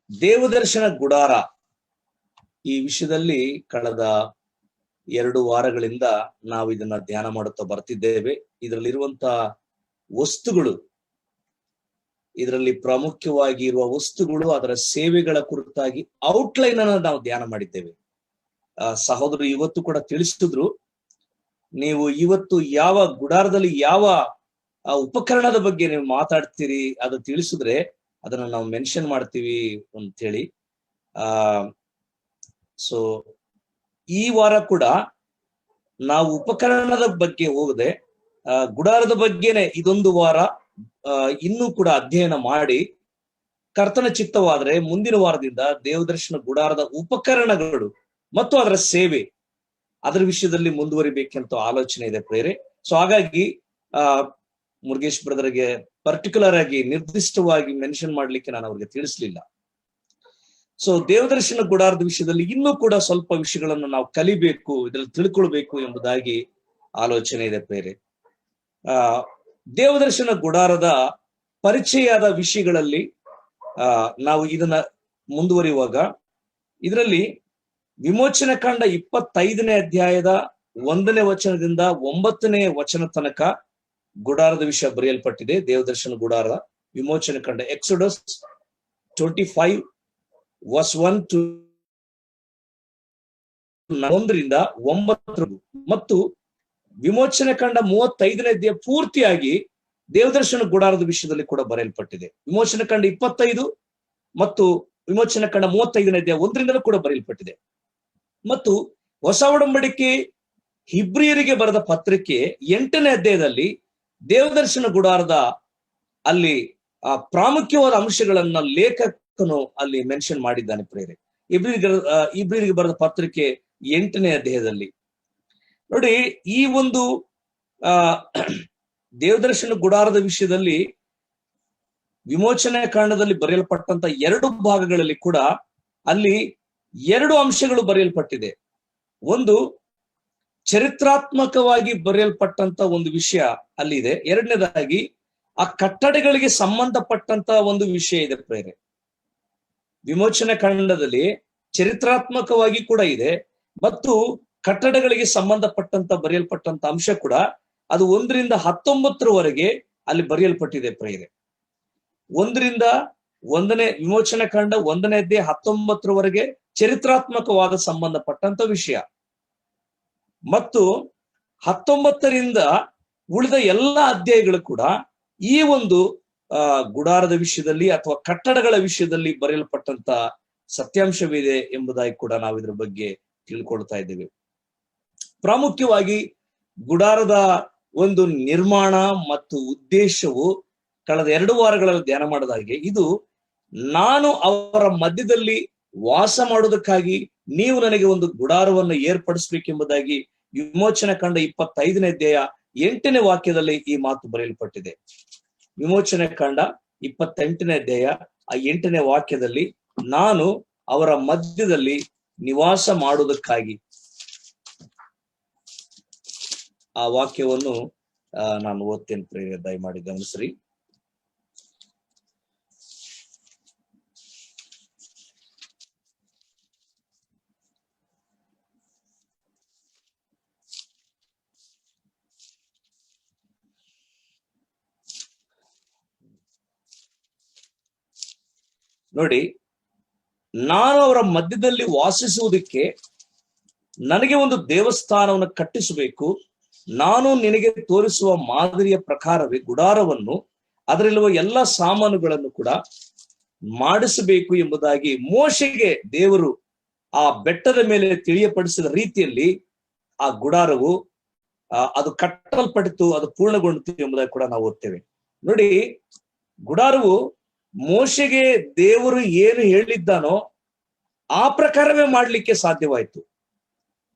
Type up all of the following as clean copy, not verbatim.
ದೇವದರ್ಶನ ಗುಡಾರ ಈ ವಿಷಯದಲ್ಲಿ ಕಳೆದ 2 ವಾರಗಳಿಂದ ನಾವು ಇದನ್ನ ಧ್ಯಾನ ಮಾಡುತ್ತಾ ಬರ್ತಿದ್ದೇವೆ. ಇದರಲ್ಲಿರುವಂತಹ ವಸ್ತುಗಳು, ಇದರಲ್ಲಿ ಪ್ರಾಮುಖ್ಯವಾಗಿ ಇರುವ ವಸ್ತುಗಳು, ಅದರ ಸೇವೆಗಳ ಕುರಿತಾಗಿ ಔಟ್ಲೈನ್ ಅನ್ನು ನಾವು ಧ್ಯಾನ ಮಾಡಿದ್ದೇವೆ. ಸಹೋದರರು ಇವತ್ತು ಕೂಡ ತಿಳಿಸಿದ್ರು, ನೀವು ಇವತ್ತು ಯಾವ ಗುಡಾರದಲ್ಲಿ ಯಾವ ಉಪಕರಣದ ಬಗ್ಗೆ ನೀವು ಮಾತಾಡ್ತೀರಿ ಅದು ತಿಳಿಸಿದ್ರೆ ಅದನ್ನ ನಾವು ಮೆನ್ಷನ್ ಮಾಡ್ತೀವಿ ಅಂತ ಹೇಳಿ. ಸೊ ಈ ವಾರ ಕೂಡ ನಾವು ಉಪಕರಣದ ಬಗ್ಗೆ ಹೋಗದೆ ಗುಡಾರದ ಬಗ್ಗೆನೆ ಇದೊಂದು ವಾರ ಇನ್ನೂ ಕೂಡ ಅಧ್ಯಯನ ಮಾಡಿ, ಕರ್ತನ ಚಿತ್ತವಾದ್ರೆ ಮುಂದಿನ ವಾರದಿಂದ ದೇವದರ್ಶನ ಗುಡಾರದ ಉಪಕರಣಗಳು ಮತ್ತು ಅದರ ಸೇವೆ, ಅದರ ವಿಷಯದಲ್ಲಿ ಮುಂದುವರಿಬೇಕಂತ ಆಲೋಚನೆ ಇದೆ ಪ್ರೇರೆ. ಸೊ ಹಾಗಾಗಿ ಮುರುಗೇಶ್ ಬ್ರದರ್ಗೆ ಪರ್ಟಿಕ್ಯುಲರ್ ಆಗಿ ನಿರ್ದಿಷ್ಟವಾಗಿ ಮೆನ್ಷನ್ ಮಾಡ್ಲಿಕ್ಕೆ ನಾನು ಅವ್ರಿಗೆ ತಿಳಿಸ್ಲಿಲ್ಲ. ಸೊ ದೇವದರ್ಶನ ಗುಡಾರದ ವಿಷಯದಲ್ಲಿ ಇನ್ನೂ ಕೂಡ ಸ್ವಲ್ಪ ವಿಷಯಗಳನ್ನು ನಾವು ಕಲಿಬೇಕು, ಇದ್ರಲ್ಲಿ ತಿಳ್ಕೊಳ್ಬೇಕು ಎಂಬುದಾಗಿ ಆಲೋಚನೆ ಇದೆ ಪ್ರೇರೆ. ದೇವದರ್ಶನ ಗುಡಾರದ ಪರಿಚಯದ ವಿಷಯಗಳಲ್ಲಿ ನಾವು ಇದನ್ನ ಮುಂದುವರಿಯುವಾಗ ಇದರಲ್ಲಿ ವಿಮೋಚನೆ ಕಾಂಡ 25ನೇ ಅಧ್ಯಾಯದ 1ನೇ ವಚನದಿಂದ 9ನೇ ವಚನ ತನಕ ಗುಡಾರದ ವಿಷಯ ಬರೆಯಲ್ಪಟ್ಟಿದೆ. ದೇವದರ್ಶನ ಗುಡಾರ ವಿಮೋಚನೆ ಕಂಡ ಎಕ್ಸೋಡಸ್ 25 verse 1 to 1 ಮತ್ತು ವಿಮೋಚನೆ ಕಂಡ 35ನೇ ಅಧ್ಯಾಯ ಪೂರ್ತಿಯಾಗಿ ದೇವದರ್ಶನ ಗುಡಾರದ ವಿಷಯದಲ್ಲಿ ಕೂಡ ಬರೆಯಲ್ಪಟ್ಟಿದೆ. ವಿಮೋಚನೆ ಕಂಡ 25 ಮತ್ತು ವಿಮೋಚನೆ ಕಂಡ 35ನೇ ಅಧ್ಯಾಯ 1ರಿಂದಲೂ ಕೂಡ ಬರೆಯಲ್ಪಟ್ಟಿದೆ. ಮತ್ತು ಹೊಸ ಒಡಂಬಡಿಕೆ ಹಿಬ್ರಿಯರಿಗೆ ಬರೆದ ಪತ್ರಿಕೆ 8ನೇ ಅಧ್ಯಾಯದಲ್ಲಿ ದೇವದರ್ಶನ ಗುಡಾರದ ಅಲ್ಲಿ ಪ್ರಾಮುಖ್ಯವಾದ ಅಂಶಗಳನ್ನ ಲೇಖಕನು ಅಲ್ಲಿ ಮೆನ್ಷನ್ ಮಾಡಿದ್ದಾನೆ ಪ್ರೇರೆ. ಇಬ್ರಿಯರಿಗೆ ಬರೆದ ಪತ್ರಿಕೆ 8ನೇ ಅಧ್ಯಾಯದಲ್ಲಿ ನೋಡಿ, ಈ ಒಂದು ದೇವದರ್ಶನ ಗುಡಾರದ ವಿಷಯದಲ್ಲಿ ವಿಮೋಚನೆ ಕಾಂಡದಲ್ಲಿ ಬರೆಯಲ್ಪಟ್ಟಂತ 2 ಭಾಗಗಳಲ್ಲಿ ಕೂಡ ಅಲ್ಲಿ 2 ಅಂಶಗಳು ಬರೆಯಲ್ಪಟ್ಟಿದೆ. ಒಂದು ಚರಿತ್ರಾತ್ಮಕವಾಗಿ ಬರೆಯಲ್ಪಟ್ಟಂತ ಒಂದು ವಿಷಯ ಅಲ್ಲಿ ಇದೆ. ಎರಡನೇದಾಗಿ ಆ ಕಟ್ಟಡಗಳಿಗೆ ಸಂಬಂಧಪಟ್ಟಂತ ಒಂದು ವಿಷಯ ಇದೆ ಪ್ರೇರೆ. ವಿಮೋಚನೆ ಕಾಂಡದಲ್ಲಿ ಚರಿತ್ರಾತ್ಮಕವಾಗಿ ಕೂಡ ಇದೆ ಮತ್ತು ಕಟ್ಟಡಗಳಿಗೆ ಸಂಬಂಧಪಟ್ಟಂತ ಬರೆಯಲ್ಪಟ್ಟಂತ ಅಂಶ ಕೂಡ ಅದು 1ರಿಂದ 19ರವರೆಗೆ ಅಲ್ಲಿ ಬರೆಯಲ್ಪಟ್ಟಿದೆ ಪ್ರೇರೆ. 1ರಿಂದ 1ನೇ ವಿಮೋಚನೆ ಕಾಂಡ 1ನೇ ಅಧ್ಯಾಯ 19ರವರೆಗೆ ಚರಿತ್ರಾತ್ಮಕವಾದ ಸಂಬಂಧಪಟ್ಟಂತ ವಿಷಯ ಮತ್ತು 19ರಿಂದ ಉಳಿದ ಎಲ್ಲ ಅಧ್ಯಾಯಗಳು ಕೂಡ ಈ ಒಂದು ಗುಡಾರದ ವಿಷಯದಲ್ಲಿ ಅಥವಾ ಕಟ್ಟಡಗಳ ವಿಷಯದಲ್ಲಿ ಬರೆಯಲ್ಪಟ್ಟಂತ ಸತ್ಯಾಂಶವಿದೆ ಎಂಬುದಾಗಿ ಕೂಡ ನಾವು ಇದ್ರ ಬಗ್ಗೆ ತಿಳ್ಕೊಳ್ತಾ ಇದ್ದೇವೆ. ಪ್ರಾಮುಖ್ಯವಾಗಿ ಗುಡಾರದ ಒಂದು ನಿರ್ಮಾಣ ಮತ್ತು ಉದ್ದೇಶವು ಕಳೆದ 2 ವಾರಗಳಲ್ಲಿ ಧ್ಯಾನ ಮಾಡಿದಾಗೆ ಇದು ನಾನು ಅವರ ಮಧ್ಯದಲ್ಲಿ ವಾಸ ಮಾಡೋದಕ್ಕಾಗಿ ನೀವು ನನಗೆ ಒಂದು ಗುಡಾರವನ್ನು ಏರ್ಪಡಿಸ್ಬೇಕೆಂಬುದಾಗಿ ವಿಮೋಚನೆ ಕಂಡ 25ನೇ ಅಧ್ಯಾಯ 8ನೇ ವಾಕ್ಯದಲ್ಲಿ ಈ ಮಾತು ಬರೆಯಲ್ಪಟ್ಟಿದೆ. ವಿಮೋಚನೆ ಕಂಡ 28ನೇ ಅಧ್ಯಾಯ 8ನೇ ವಾಕ್ಯದಲ್ಲಿ ನಾನು ಅವರ ಮಧ್ಯದಲ್ಲಿ ನಿವಾಸ ಮಾಡುವುದಕ್ಕಾಗಿ, ಆ ವಾಕ್ಯವನ್ನು ನಾನು ಓದ್ತೇನೆ ಪ್ರೇರೆ, ದಯಮಾಡಿ ಗಮನಿಸ್ರಿ. ನೋಡಿ, ನಾನು ಅವರ ಮಧ್ಯದಲ್ಲಿ ವಾಸಿಸುವುದಕ್ಕೆ ನನಗೆ ಒಂದು ದೇವಸ್ಥಾನವನ್ನು ಕಟ್ಟಿಸಬೇಕು. ನಾನು ನಿನಗೆ ತೋರಿಸುವ ಮಾದರಿಯ ಪ್ರಕಾರವೇ ಗುಡಾರವನ್ನು ಅದರಲ್ಲಿರುವ ಎಲ್ಲ ಸಾಮಾನುಗಳನ್ನು ಕೂಡ ಮಾಡಿಸಬೇಕು ಎಂಬುದಾಗಿ ಮೋಶೆಗೆ ದೇವರು ಆ ಬೆಟ್ಟದ ಮೇಲೆ ತಿಳಿಯಪಡಿಸಿದ ರೀತಿಯಲ್ಲಿ ಆ ಗುಡಾರವು ಅದು ಕಟ್ಟಲ್ಪಟ್ಟಿತು, ಅದು ಪೂರ್ಣಗೊಂಡಿತು ಎಂಬುದಾಗಿ ಕೂಡ ನಾವು ಓದ್ತೇವೆ. ನೋಡಿ, ಗುಡಾರವು ಮೋಶೆಗೆ ದೇವರು ಏನು ಹೇಳಿದ್ದಾನೋ ಆ ಪ್ರಕಾರವೇ ಮಾಡ್ಲಿಕ್ಕೆ ಸಾಧ್ಯವಾಯಿತು.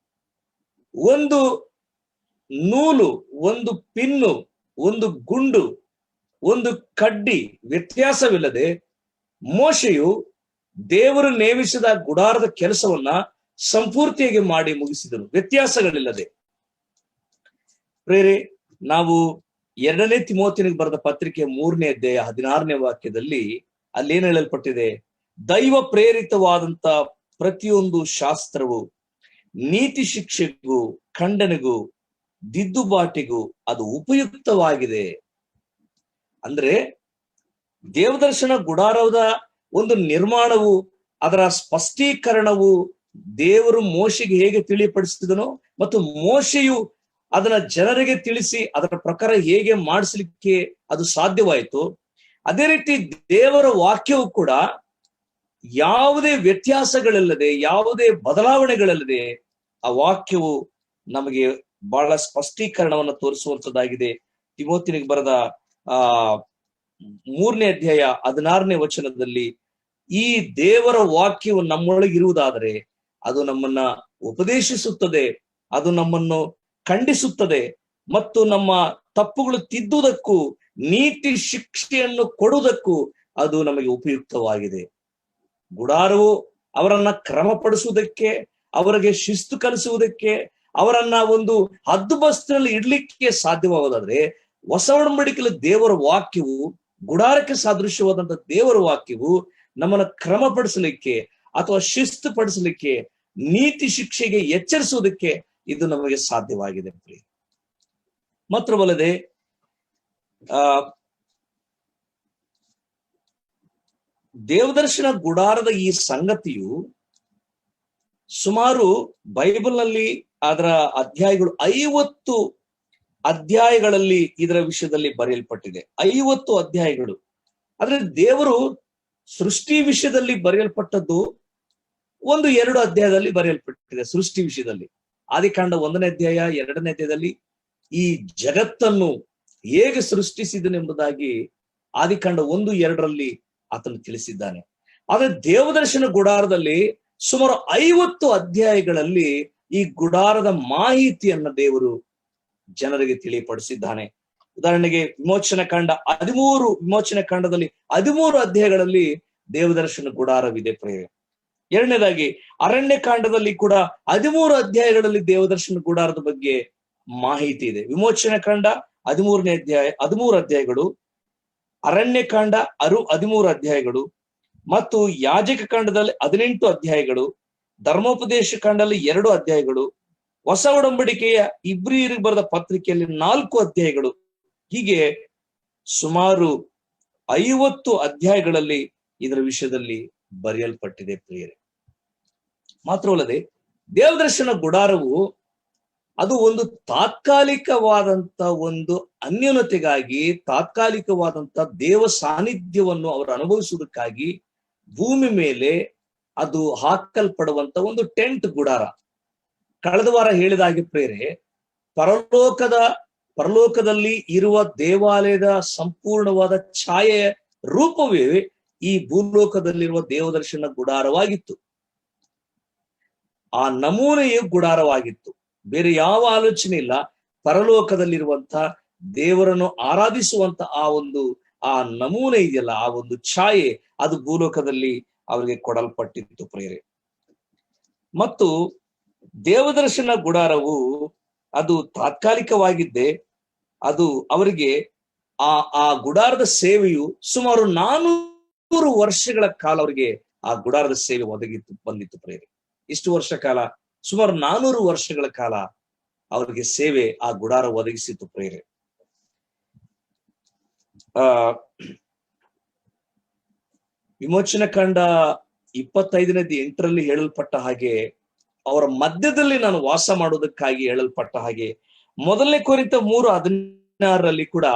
ಒಂದು ನೂಲು, ಒಂದು ಪಿನ್ನು, ಒಂದು ಗುಂಡು, ಒಂದು ಕಡ್ಡಿ ವ್ಯತ್ಯಾಸವಿಲ್ಲದೆ ಮೋಶೆಯು ದೇವರು ನೇಮಿಸಿದ ಗುಡಾರದ ಕೆಲಸವನ್ನ ಸಂಪೂರ್ತಿಯಾಗಿ ಮಾಡಿ ಮುಗಿಸಿದನು, ವ್ಯತ್ಯಾಸಗಳಿಲ್ಲದೆ. ಪ್ರೇರೆ, ನಾವು 2ನೇ ತಿಮೋಥಿಯನಿಗೆ ಬರೆದ ಪತ್ರಿಕೆ 3ನೇ ಅಧ್ಯಾಯ 16ನೇ ವಾಕ್ಯದಲ್ಲಿ ಅಲ್ಲೇನು ಹೇಳಲ್ಪಟ್ಟಿದೆ? ದೈವ ಪ್ರೇರಿತವಾದಂತ ಪ್ರತಿಯೊಂದು ಶಾಸ್ತ್ರವು ನೀತಿ ಶಿಕ್ಷೆಗೂ, ಖಂಡನೆಗೂ, ದಿದ್ದುಬಾಟಿಗೂ ಅದು ಉಪಯುಕ್ತವಾಗಿದೆ. ಅಂದ್ರೆ ದೇವದರ್ಶನ ಗುಡಾರದ ಒಂದು ನಿರ್ಮಾಣವು, ಅದರ ಸ್ಪಷ್ಟೀಕರಣವು ದೇವರು ಮೋಶೆಗೆ ಹೇಗೆ ತಿಳಿಪಡಿಸಿದನೋ ಮತ್ತು ಮೋಶೆಯು ಅದನ್ನ ಜನರಿಗೆ ತಿಳಿಸಿ ಅದರ ಪ್ರಕಾರ ಹೇಗೆ ಮಾಡಿಸ್ಲಿಕ್ಕೆ ಅದು ಸಾಧ್ಯವಾಯಿತು, ಅದೇ ರೀತಿ ದೇವರ ವಾಕ್ಯವು ಕೂಡ ಯಾವುದೇ ವ್ಯತ್ಯಾಸಗಳಿಲ್ಲದೆ, ಯಾವುದೇ ಬದಲಾವಣೆಗಳಿಲ್ಲದೆ ಆ ವಾಕ್ಯವು ನಮಗೆ ಬಹಳ ಸ್ಪಷ್ಟೀಕರಣವನ್ನು ತೋರಿಸುವಂತದ್ದಾಗಿದೆ. ತಿಮೋಥಿನಿಗೆ ಬರೆದ 3ನೇ ಅಧ್ಯಾಯ 16ನೇ ವಚನದಲ್ಲಿ ಈ ದೇವರ ವಾಕ್ಯವು ನಮ್ಮೊಳಗಿರುವುದಾದರೆ ಅದು ನಮ್ಮನ್ನ ಉಪದೇಶಿಸುತ್ತದೆ, ಅದು ನಮ್ಮನ್ನು ಖಂಡಿಸುತ್ತದೆ ಮತ್ತು ನಮ್ಮ ತಪ್ಪುಗಳು ತಿದ್ದುವುದಕ್ಕೂ ನೀತಿ ಶಿಕ್ಷೆಯನ್ನು ಕೊಡುವುದಕ್ಕೂ ಅದು ನಮಗೆ ಉಪಯುಕ್ತವಾಗಿದೆ. ಗುಡಾರವು ಅವರನ್ನ ಕ್ರಮಪಡಿಸುವುದಕ್ಕೆ, ಅವರಿಗೆ ಶಿಸ್ತು ಕಲಿಸುವುದಕ್ಕೆ, ಅವರನ್ನ ಒಂದು ಹದ್ದುಬಸ್ತಿನಲ್ಲಿ ಇಡ್ಲಿಕ್ಕೆ ಸಾಧ್ಯವಾಗೋದಾದ್ರೆ ಹೊಸ ಒಡಂಬಡಿಕೆಯಲ್ಲಿ ದೇವರ ವಾಕ್ಯವು, ಗುಡಾರಕ್ಕೆ ಸಾದೃಶ್ಯವಾದಂತ ದೇವರ ವಾಕ್ಯವು ನಮ್ಮನ್ನ ಕ್ರಮಪಡಿಸಲಿಕ್ಕೆ ಅಥವಾ ಶಿಸ್ತು ಪಡಿಸಲಿಕ್ಕೆ, ನೀತಿ ಶಿಕ್ಷೆಗೆ ಎಚ್ಚರಿಸುವುದಕ್ಕೆ ಇದು ನಮಗೆ ಸಾಧ್ಯವಾಗಿದೆ. ಮಾತ್ರವಲ್ಲದೆ ದೇವದರ್ಶನ ಗುಡಾರದ ಈ ಸಂಗತಿಯು ಸುಮಾರು ಬೈಬಲ್ನಲ್ಲಿ ಅದರ ಅಧ್ಯಾಯಗಳು 50 ಅಧ್ಯಾಯಗಳಲ್ಲಿ ಇದರ ವಿಷಯದಲ್ಲಿ ಬರೆಯಲ್ಪಟ್ಟಿದೆ. 50 ಅಧ್ಯಾಯಗಳು. ಆದ್ರೆ ದೇವರು ಸೃಷ್ಟಿ ವಿಷಯದಲ್ಲಿ ಬರೆಯಲ್ಪಟ್ಟದ್ದು 1-2 ಅಧ್ಯಾಯದಲ್ಲಿ ಬರೆಯಲ್ಪಟ್ಟಿದೆ. ಸೃಷ್ಟಿ ವಿಷಯದಲ್ಲಿ ಆದಿಕಾಂಡ 1ನೇ ಅಧ್ಯಾಯ 2ನೇ ಅಧ್ಯಾಯದಲ್ಲಿ ಈ ಜಗತ್ತನ್ನು ಹೇಗೆ ಸೃಷ್ಟಿಸಿದನೆಂಬುದಾಗಿ ಆದಿಕಾಂಡ 1-2ರಲ್ಲಿ ಆತನು ತಿಳಿಸಿದ್ದಾನೆ. ಆದ್ರೆ ದೇವದರ್ಶನ ಗುಡಾರದಲ್ಲಿ ಸುಮಾರು 50 ಅಧ್ಯಾಯಗಳಲ್ಲಿ ಈ ಗುಡಾರದ ಮಾಹಿತಿಯನ್ನ ದೇವರು ಜನರಿಗೆ ತಿಳಿಪಡಿಸಿದ್ದಾನೆ. ಉದಾಹರಣೆಗೆ ವಿಮೋಚನ ಕಾಂಡದಲ್ಲಿ 13 ಅಧ್ಯಾಯಗಳಲ್ಲಿ ದೇವದರ್ಶನ ಗುಡಾರವಿದೆ ಪ್ರೇರೆ. ಎರಡನೇದಾಗಿ ಅರಣ್ಯ ಕಾಂಡದಲ್ಲಿ ಕೂಡ 13 ಅಧ್ಯಾಯಗಳಲ್ಲಿ ದೇವದರ್ಶನ ಗುಡಾರದ ಬಗ್ಗೆ ಮಾಹಿತಿ ಇದೆ. ವಿಮೋಚನ ಕಾಂಡ 13ನೇ ಅಧ್ಯಾಯ 13 ಅಧ್ಯಾಯಗಳು, ಅರಣ್ಯ ಕಾಂಡ 13 ಅಧ್ಯಾಯಗಳು ಮತ್ತು ಯಾಜಕ ಕಾಂಡದಲ್ಲಿ 18 ಅಧ್ಯಾಯಗಳು, ಧರ್ಮೋಪದೇಶ ಕಾಂಡದಲ್ಲಿ 2 ಅಧ್ಯಾಯಗಳು, ಹೊಸ ಒಡಂಬಡಿಕೆಯ ಇಬ್ರಿಯರಿಗೆ ಬರೆದ ಪತ್ರಿಕೆಯಲ್ಲಿ 4 ಅಧ್ಯಾಯಗಳು. ಹೀಗೆ ಸುಮಾರು 50 ಅಧ್ಯಾಯಗಳಲ್ಲಿ ಇದರ ವಿಷಯದಲ್ಲಿ ಬರೆಯಲ್ಪಟ್ಟಿದೆ ಪ್ರಿಯರೇ. ಮಾತ್ರವಲ್ಲದೆ ದೇವದರ್ಶನ ಗುಡಾರವು ಅದು ಒಂದು ತಾತ್ಕಾಲಿಕವಾದಂತ ಒಂದು ಅನ್ಯೋನ್ಯತೆಗಾಗಿ, ತಾತ್ಕಾಲಿಕವಾದಂತ ದೇವ ಸಾನ್ನಿಧ್ಯವನ್ನು ಅವರು ಅನುಭವಿಸುವುದಕ್ಕಾಗಿ ಭೂಮಿ ಮೇಲೆ ಅದು ಹಾಕಲ್ಪಡುವಂತ ಒಂದು ಟೆಂಟ್ ಗುಡಾರ. ಕಳೆದ ವಾರ ಹೇಳಿದ ಹಾಗೆ ಪ್ರೇರೆ, ಪರಲೋಕದಲ್ಲಿ ಇರುವ ದೇವಾಲಯದ ಸಂಪೂರ್ಣವಾದ ಛಾಯೆಯ ರೂಪವೇ ಈ ಭೂಲೋಕದಲ್ಲಿರುವ ದೇವದರ್ಶನ ಗುಡಾರವಾಗಿತ್ತು. ಆ ನಮೂನೆಯು ಗುಡಾರವಾಗಿತ್ತು. ಬೇರೆ ಯಾವ ಆಲೋಚನೆ ಇಲ್ಲ. ಪರಲೋಕದಲ್ಲಿರುವಂತ ದೇವರನ್ನು ಆರಾಧಿಸುವಂತ ಆ ನಮೂನೆ ಇದೆಯಲ್ಲ, ಆ ಒಂದು ಛಾಯೆ, ಅದು ಭೂಲೋಕದಲ್ಲಿ ಅವರಿಗೆ ಕೊಡಲ್ಪಟ್ಟಿತ್ತು ಪ್ರೇರೆ. ಮತ್ತು ದೇವದರ್ಶನ ಗುಡಾರವು ಅದು ತಾತ್ಕಾಲಿಕವಾಗಿದ್ದೆ. ಅದು ಅವರಿಗೆ ಆ ಗುಡಾರದ ಸೇವೆಯು ಸುಮಾರು 400 ವರ್ಷಗಳ ಕಾಲ ಅವರಿಗೆ ಆ ಗುಡಾರದ ಸೇವೆ ಬಂದಿತ್ತು ಪ್ರೇರೆ. ಇಷ್ಟು ವರ್ಷ ಕಾಲ, ಸುಮಾರು 400 ವರ್ಷಗಳ ಕಾಲ ಅವರಿಗೆ ಸೇವೆ ಆ ಗುಡಾರ ಒದಗಿಸಿತ್ತು ಪ್ರೇರೆ. ವಿಮೋಚನ ಕಾಂಡ 25:8 ಹೇಳಲ್ಪಟ್ಟ ಹಾಗೆ, ಅವರ ಮಧ್ಯದಲ್ಲಿ ನಾನು ವಾಸ ಮಾಡುವುದಕ್ಕಾಗಿ ಹೇಳಲ್ಪಟ್ಟ ಹಾಗೆ, 1 ಕೊರಿಂಥ 3:16 ಕೂಡ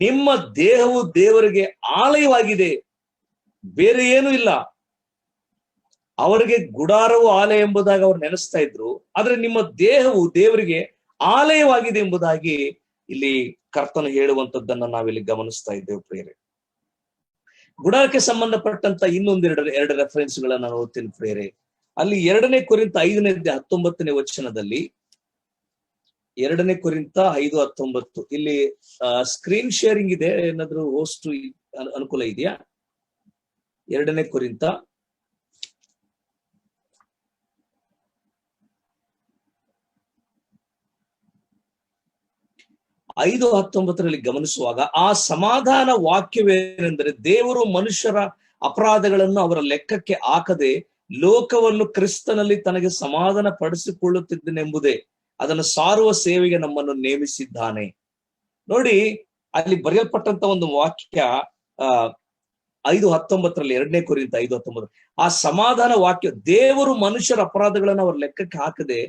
ನಿಮ್ಮ ದೇಹವು ದೇವರಿಗೆ ಆಲಯವಾಗಿದೆ, ಬೇರೆ ಏನೂ ಇಲ್ಲ. ಅವರಿಗೆ ಗುಡಾರವು ಆಲಯ ಎಂಬುದಾಗಿ ಅವ್ರು ನೆನೆಸ್ತಾ ಇದ್ರು. ಆದ್ರೆ ನಿಮ್ಮ ದೇಹವು ದೇವರಿಗೆ ಆಲಯವಾಗಿದೆ ಎಂಬುದಾಗಿ ಇಲ್ಲಿ ಕರ್ತನು ಹೇಳುವಂತದ್ದನ್ನ ನಾವಿಲ್ಲಿ ಗಮನಿಸ್ತಾ ಇದ್ದೇವೆ ಪ್ರೇರೆ. ಗುಡಾರಕ್ಕೆ ಸಂಬಂಧಪಟ್ಟಂತ ಇನ್ನೊಂದೆರಡು ರೆಫರೆನ್ಸ್ ಗಳನ್ನ ನಾನು ಓದ್ತೀನಿ ಪ್ರೇರೆ. ಅಲ್ಲಿ 2 ಕೊರಿಂಥ 5:19 ವಚನದಲ್ಲಿ, 2 ಕೊರಿಂಥ 5:19 ಇಲ್ಲಿ ಸ್ಕ್ರೀನ್ ಶೇರಿಂಗ್ ಇದೆ, ಏನಾದ್ರೂ ಹೋಸ್ಟ್ ಅನುಕೂಲ ಇದೆಯಾ? 2 ಕೊರಿಂಥ 5:19 ಗಮನಿಸುವಾಗ, ಆ ಸಮಾಧಾನ ವಾಕ್ಯವೇನೆಂದರೆ ದೇವರು ಮನುಷ್ಯರ ಅಪರಾಧಗಳನ್ನು ಅವರ ಲೆಕ್ಕಕ್ಕೆ ಹಾಕದೆ ಲೋಕವನ್ನು ಕ್ರಿಸ್ತನಲ್ಲಿ ತನಗೆ ಸಮಾಧಾನ ಪಡಿಸಿಕೊಳ್ಳುತ್ತಿದ್ದನೆಂಬುದೇ ಅದನ್ನು ಸಾರುವ ಸೇವೆಗೆ ನಮ್ಮನ್ನು ನೇಮಿಸಿದ್ದಾನೆ. ನೋಡಿ, ಅಲ್ಲಿ ಬರೆಯಲ್ಪಟ್ಟಂತ ಒಂದು ವಾಕ್ಯ 5:19 2 ಕೊರಿಂಥ 5:19. ಆ ಸಮಾಧಾನ ವಾಕ್ಯ, ದೇವರು ಮನುಷ್ಯರ ಅಪರಾಧಗಳನ್ನು ಅವರ ಲೆಕ್ಕಕ್ಕೆ ಹಾಕದೆ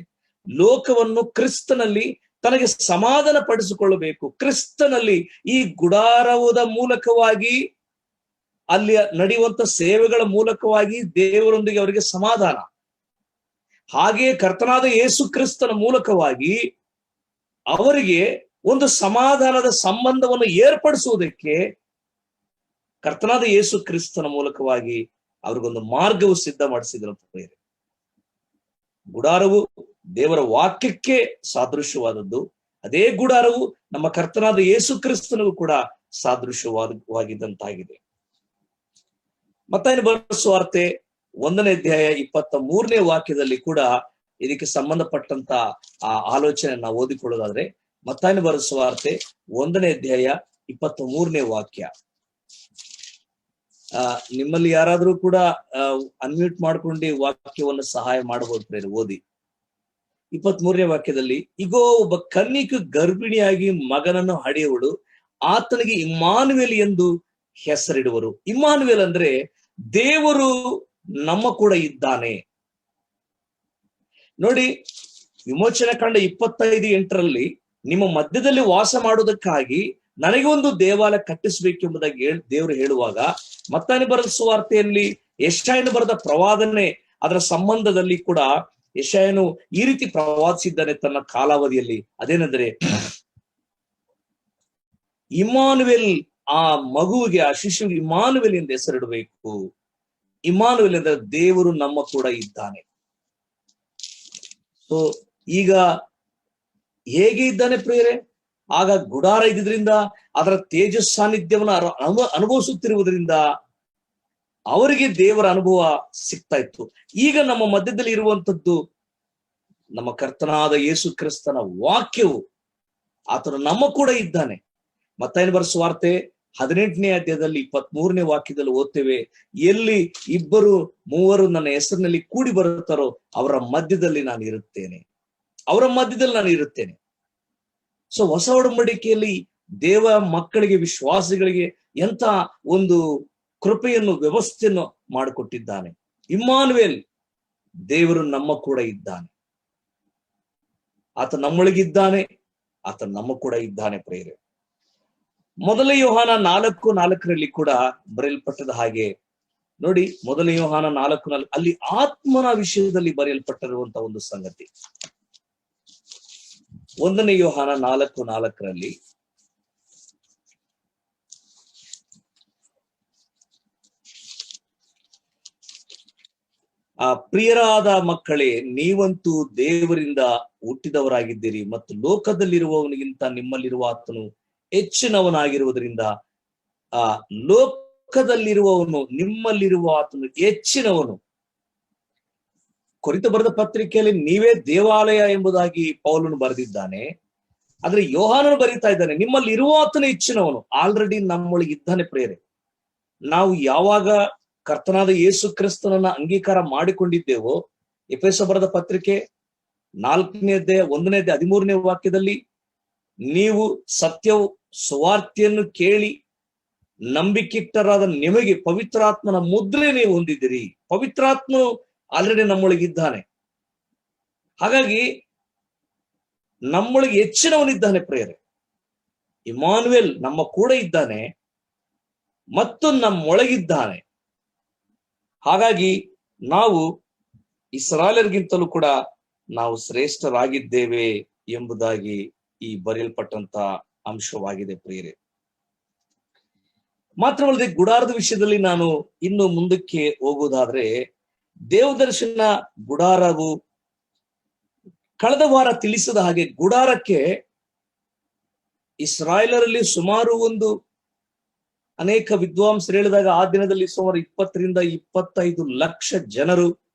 ಲೋಕವನ್ನು ಕ್ರಿಸ್ತನಲ್ಲಿ ತನಗೆ ಸಮಾಧಾನ ಪಡಿಸಿಕೊಳ್ಳಬೇಕು. ಕ್ರಿಸ್ತನಲ್ಲಿ ಈ ಗುಡಾರದ ಮೂಲಕವಾಗಿ, ಅಲ್ಲಿ ನಡೆಯುವಂತ ಸೇವೆಗಳ ಮೂಲಕವಾಗಿ ದೇವರೊಂದಿಗೆ ಅವರಿಗೆ ಸಮಾಧಾನ. ಹಾಗೆಯೇ ಕರ್ತನಾದ ಯೇಸು ಕ್ರಿಸ್ತನ ಮೂಲಕವಾಗಿ ಅವರಿಗೆ ಒಂದು ಸಮಾಧಾನದ ಸಂಬಂಧವನ್ನು ಏರ್ಪಡಿಸುವುದಕ್ಕೆ ಕರ್ತನಾದ ಯೇಸು ಕ್ರಿಸ್ತನ ಮೂಲಕವಾಗಿ ಅವ್ರಿಗೊಂದು ಮಾರ್ಗವು ಸಿದ್ಧ ಮಾಡಿಸಿದ್ರು ಅಂತ ಬೇರೆ. ಗುಡಾರವು ದೇವರ ವಾಕ್ಯಕ್ಕೆ ಸಾದೃಶ್ಯವಾದದ್ದು. ಅದೇ ಗುಡಾರವು ನಮ್ಮ ಕರ್ತನಾದ ಯೇಸು ಕ್ರಿಸ್ತನಿಗೂ ಕೂಡ ಸಾದೃಶ್ಯವಾಗಿದ್ದಂತಾಗಿದೆ. ಮತ್ತಾಯನ ಬರೆದ ಸುವಾರ್ತೆ 1ನೇ ಅಧ್ಯಾಯ 23ನೇ ವಾಕ್ಯದಲ್ಲಿ ಕೂಡ ಇದಕ್ಕೆ ಸಂಬಂಧಪಟ್ಟಂತ ಆ ಆಲೋಚನೆ ನಾವು ಓದಿಕೊಳ್ಳೋದಾದ್ರೆ, ಮತ್ತಾಯನ ಬರೆದ ಸುವಾರ್ತೆ 1ನೇ ಅಧ್ಯಾಯ 23ನೇ ವಾಕ್ಯ. ನಿಮ್ಮಲ್ಲಿ ಯಾರಾದ್ರೂ ಕೂಡ ಅನ್ಮ್ಯೂಟ್ ಮಾಡ್ಕೊಂಡು ವಾಕ್ಯವನ್ನು ಸಹಾಯ ಮಾಡಬಹುದು ಪ್ರೇರೆ, ಓದಿ. 23ನೇ ವಾಕ್ಯದಲ್ಲಿ, ಇಗೋ ಒಬ್ಬ ಕನ್ನಿಕೆ ಗರ್ಭಿಣಿಯಾಗಿ ಮಗನನ್ನು ಹಡೆಯುವಳು, ಆತನಿಗೆ ಇಮ್ಮಾನುವೇಲ್ ಎಂದು ಹೆಸರಿಡುವರು. ಇಮ್ಮಾನುವೇಲ್ ಅಂದ್ರೆ ದೇವರು ನಮ್ಮ ಕೂಡ ಇದ್ದಾನೆ. ನೋಡಿ, ವಿಮೋಚನೆ ಕಾಂಡ 25:8 ನಿಮ್ಮ ಮಧ್ಯದಲ್ಲಿ ವಾಸ ಮಾಡುವುದಕ್ಕಾಗಿ ನನಗೆ ಒಂದು ದೇವಾಲಯ ಕಟ್ಟಿಸಬೇಕೆಂಬುದಾಗಿ ದೇವರು ಹೇಳುವಾಗ, ಮತ್ತಾಯನ ಬರೆದ ಸುವಾರ್ತೆಯಲ್ಲಿ ಯೆಶಾಯನು ಬರೆದ ಪ್ರವಾದನೆ ಅದರ ಸಂಬಂಧದಲ್ಲಿ ಕೂಡ ಯೆಶಾಯನು ಈ ರೀತಿ ಪ್ರವಾದಿಸಿದ್ದಾನೆ ತನ್ನ ಕಾಲಾವಧಿಯಲ್ಲಿ. ಅದೇನೆಂದರೆ, ಇಮ್ಮಾನುವೇಲ್, ಆ ಮಗುವಿಗೆ, ಆ ಶಿಶುವಿಗೆ ಇಮ್ಮಾನುವೇಲ್ ಎಂದು ಹೆಸರಿಡಬೇಕು. ಇಮ್ಮಾನುವೇಲ್ ಅಂದ್ರೆ ದೇವರು ನಮ್ಮ ಕೂಡ ಇದ್ದಾನೆ. ಸೊ ಈಗ ಹೇಗೆ ಇದ್ದಾನೆ ಪ್ರಿಯರೇ? ಆಗ ಗುಡಾರ ಇದ್ದಿದ್ರಿಂದ, ಅದರ ತೇಜಸ್ ಸಾನ್ನಿಧ್ಯವನ್ನು ಅನುಭವಿಸುತ್ತಿರುವುದರಿಂದ ಅವರಿಗೆ ದೇವರ ಅನುಭವ ಸಿಗ್ತಾ ಇತ್ತು. ಈಗ ನಮ್ಮ ಮಧ್ಯದಲ್ಲಿ ಇರುವಂತದ್ದು ನಮ್ಮ ಕರ್ತನಾದ ಯೇಸು ಕ್ರಿಸ್ತನ ವಾಕ್ಯವು. ಆತನು ನಮ್ಮ ಕೂಡ ಇದ್ದಾನೆ. ಮತ್ತಾಯನ ಬರೆದ ಸುವಾರ್ತೆ 18ನೇ ಅಧ್ಯಾಯದಲ್ಲಿ 23ನೇ ವಾಕ್ಯದಲ್ಲಿ ಓದ್ತೇವೆ, ಎಲ್ಲಿ 2-3 ನನ್ನ ಹೆಸರಿನಲ್ಲಿ ಕೂಡಿ ಬರುತ್ತಾರೋ ಅವರ ಮಧ್ಯದಲ್ಲಿ ನಾನು ಇರುತ್ತೇನೆ, ಅವರ ಮಧ್ಯದಲ್ಲಿ ನಾನು ಇರುತ್ತೇನೆ. ಸೊ ಹೊಸ ಒಡಂಬಡಿಕೆಯಲ್ಲಿ ದೇವ ಮಕ್ಕಳಿಗೆ, ವಿಶ್ವಾಸಿಗಳಿಗೆ ಎಂತ ಒಂದು ಕೃಪೆಯನ್ನು, ವ್ಯವಸ್ಥೆಯನ್ನು ಮಾಡಿಕೊಟ್ಟಿದ್ದಾನೆ. ಇಮ್ಮಾನುವೇಲ್, ದೇವರು ನಮ್ಮ ಕೂಡ ಇದ್ದಾನೆ. ಆತ ನಮ್ಮೊಳಗಿದ್ದಾನೆ, ಆತ ನಮ್ಮ ಕೂಡ ಇದ್ದಾನೆ ಪ್ರೇರೆ. ಮೊದಲ ಯೋಹಾನ 4:4 ಕೂಡ ಬರೆಯಲ್ಪಟ್ಟದ ಹಾಗೆ ನೋಡಿ, ಮೊದಲ ಯೋಹಾನ 4:4 ಅಲ್ಲಿ ಆತ್ಮನ ವಿಷಯದಲ್ಲಿ ಬರೆಯಲ್ಪಟ್ಟಿರುವಂತಹ ಒಂದು ಸಂಗತಿ. 1ನೇ ಯೋಹಾನ 4:4 ಆ ಪ್ರಿಯರಾದ ಮಕ್ಕಳೇ, ನೀವಂತೂ ದೇವರಿಂದ ಹುಟ್ಟಿದವರಾಗಿದ್ದೀರಿ ಮತ್ತು ಲೋಕದಲ್ಲಿರುವವನಿಗಿಂತ ನಿಮ್ಮಲ್ಲಿರುವ ಆತನು ಹೆಚ್ಚಿನವನಾಗಿರುವುದರಿಂದ ಆ ಲೋಕದಲ್ಲಿರುವವನು ನಿಮ್ಮಲ್ಲಿರುವ ಆತನು ಹೆಚ್ಚಿನವನು. ಕೊರಿಂಥ ಬರೆದ ಪತ್ರಿಕೆಯಲ್ಲಿ ನೀವೇ ದೇವಾಲಯ ಎಂಬುದಾಗಿ ಪೌಲನು ಬರೆದಿದ್ದಾನೆ. ಆದ್ರೆ ಯೋಹಾನನು ಬರೀತಾ ಇದ್ದಾನೆ, ನಿಮ್ಮಲ್ಲಿ ಇರುವ ಆತನು ಹೆಚ್ಚಿನವನು. ಆಲ್ರೆಡಿ ನಮ್ಮೊಳಗೆ ಇದ್ದಾನೆ ಪ್ರೇರೆ. ನಾವು ಯಾವಾಗ ಕರ್ತನಾದ ಯೇಸು ಕ್ರಿಸ್ತನನ್ನ ಅಂಗೀಕಾರ ಮಾಡಿಕೊಂಡಿದ್ದೇವೋ, ಎಫೆಸ ಬರೆದ ಪತ್ರಿಕೆ 4ನೇ ಅಧ್ಯಾಯ 1ನೇ ಅಧ್ಯಾಯ 13ನೇ ವಾಕ್ಯದಲ್ಲಿ, ನೀವು ಸತ್ಯವು ಸುವಾರ್ತೆಯನ್ನು ಕೇಳಿ ನಂಬಿಕೆಟ್ಟರಾದ ನಿಮಗೆ ಪವಿತ್ರಾತ್ಮನ ಮುದ್ರೆ ನೀವು ಹೊಂದಿದ್ದೀರಿ. ಪವಿತ್ರಾತ್ಮನು ಆಲ್ರೆಡಿ ನಮ್ಮೊಳಗಿದ್ದಾನೆ. ಹಾಗಾಗಿ ನಮ್ಮೊಳಗೆ ಹೆಚ್ಚಿನವನಿದ್ದಾನೆ ಪ್ರೇರೆ. ಇಮ್ಮಾನುವೇಲ್ ನಮ್ಮ ಕೂಡ ಇದ್ದಾನೆ ಮತ್ತು ನಮ್ಮೊಳಗಿದ್ದಾನೆ. ಹಾಗಾಗಿ ನಾವು ಇಸ್ರಾಯೇಲರಿಗಿಂತಲೂ ಕೂಡ ನಾವು ಶ್ರೇಷ್ಠರಾಗಿದ್ದೇವೆ ಎಂಬುದಾಗಿ ಈ ಬರೆಯಲ್ಪಟ್ಟಂತ ಅಂಶವಾಗಿದೆ ಪ್ರಿಯರೇ. ಮಾತ್ರವಲ್ಲದೆ ಗುಡಾರದ ವಿಷಯದಲ್ಲಿ ನಾನು ಇನ್ನು ಮುಂದಕ್ಕೆ ಹೋಗುವುದಾದ್ರೆ, ದೇವದರ್ಶನ ಗುಡಾರವು ಕಳೆದ ವಾರ ತಿಳಿಸಿದ ಹಾಗೆ ಗುಡಾರಕ್ಕೆ ಇಸ್ರಾಯೇಲರಲ್ಲಿ ಸುಮಾರು ಅನೇಕ ವಿದ್ವಾಂಸರು ಹೇಳಿದಾಗ ಆ ದಿನದಲ್ಲಿ ಸುಮಾರು 20-25 ಲಕ್ಷ ಜನರು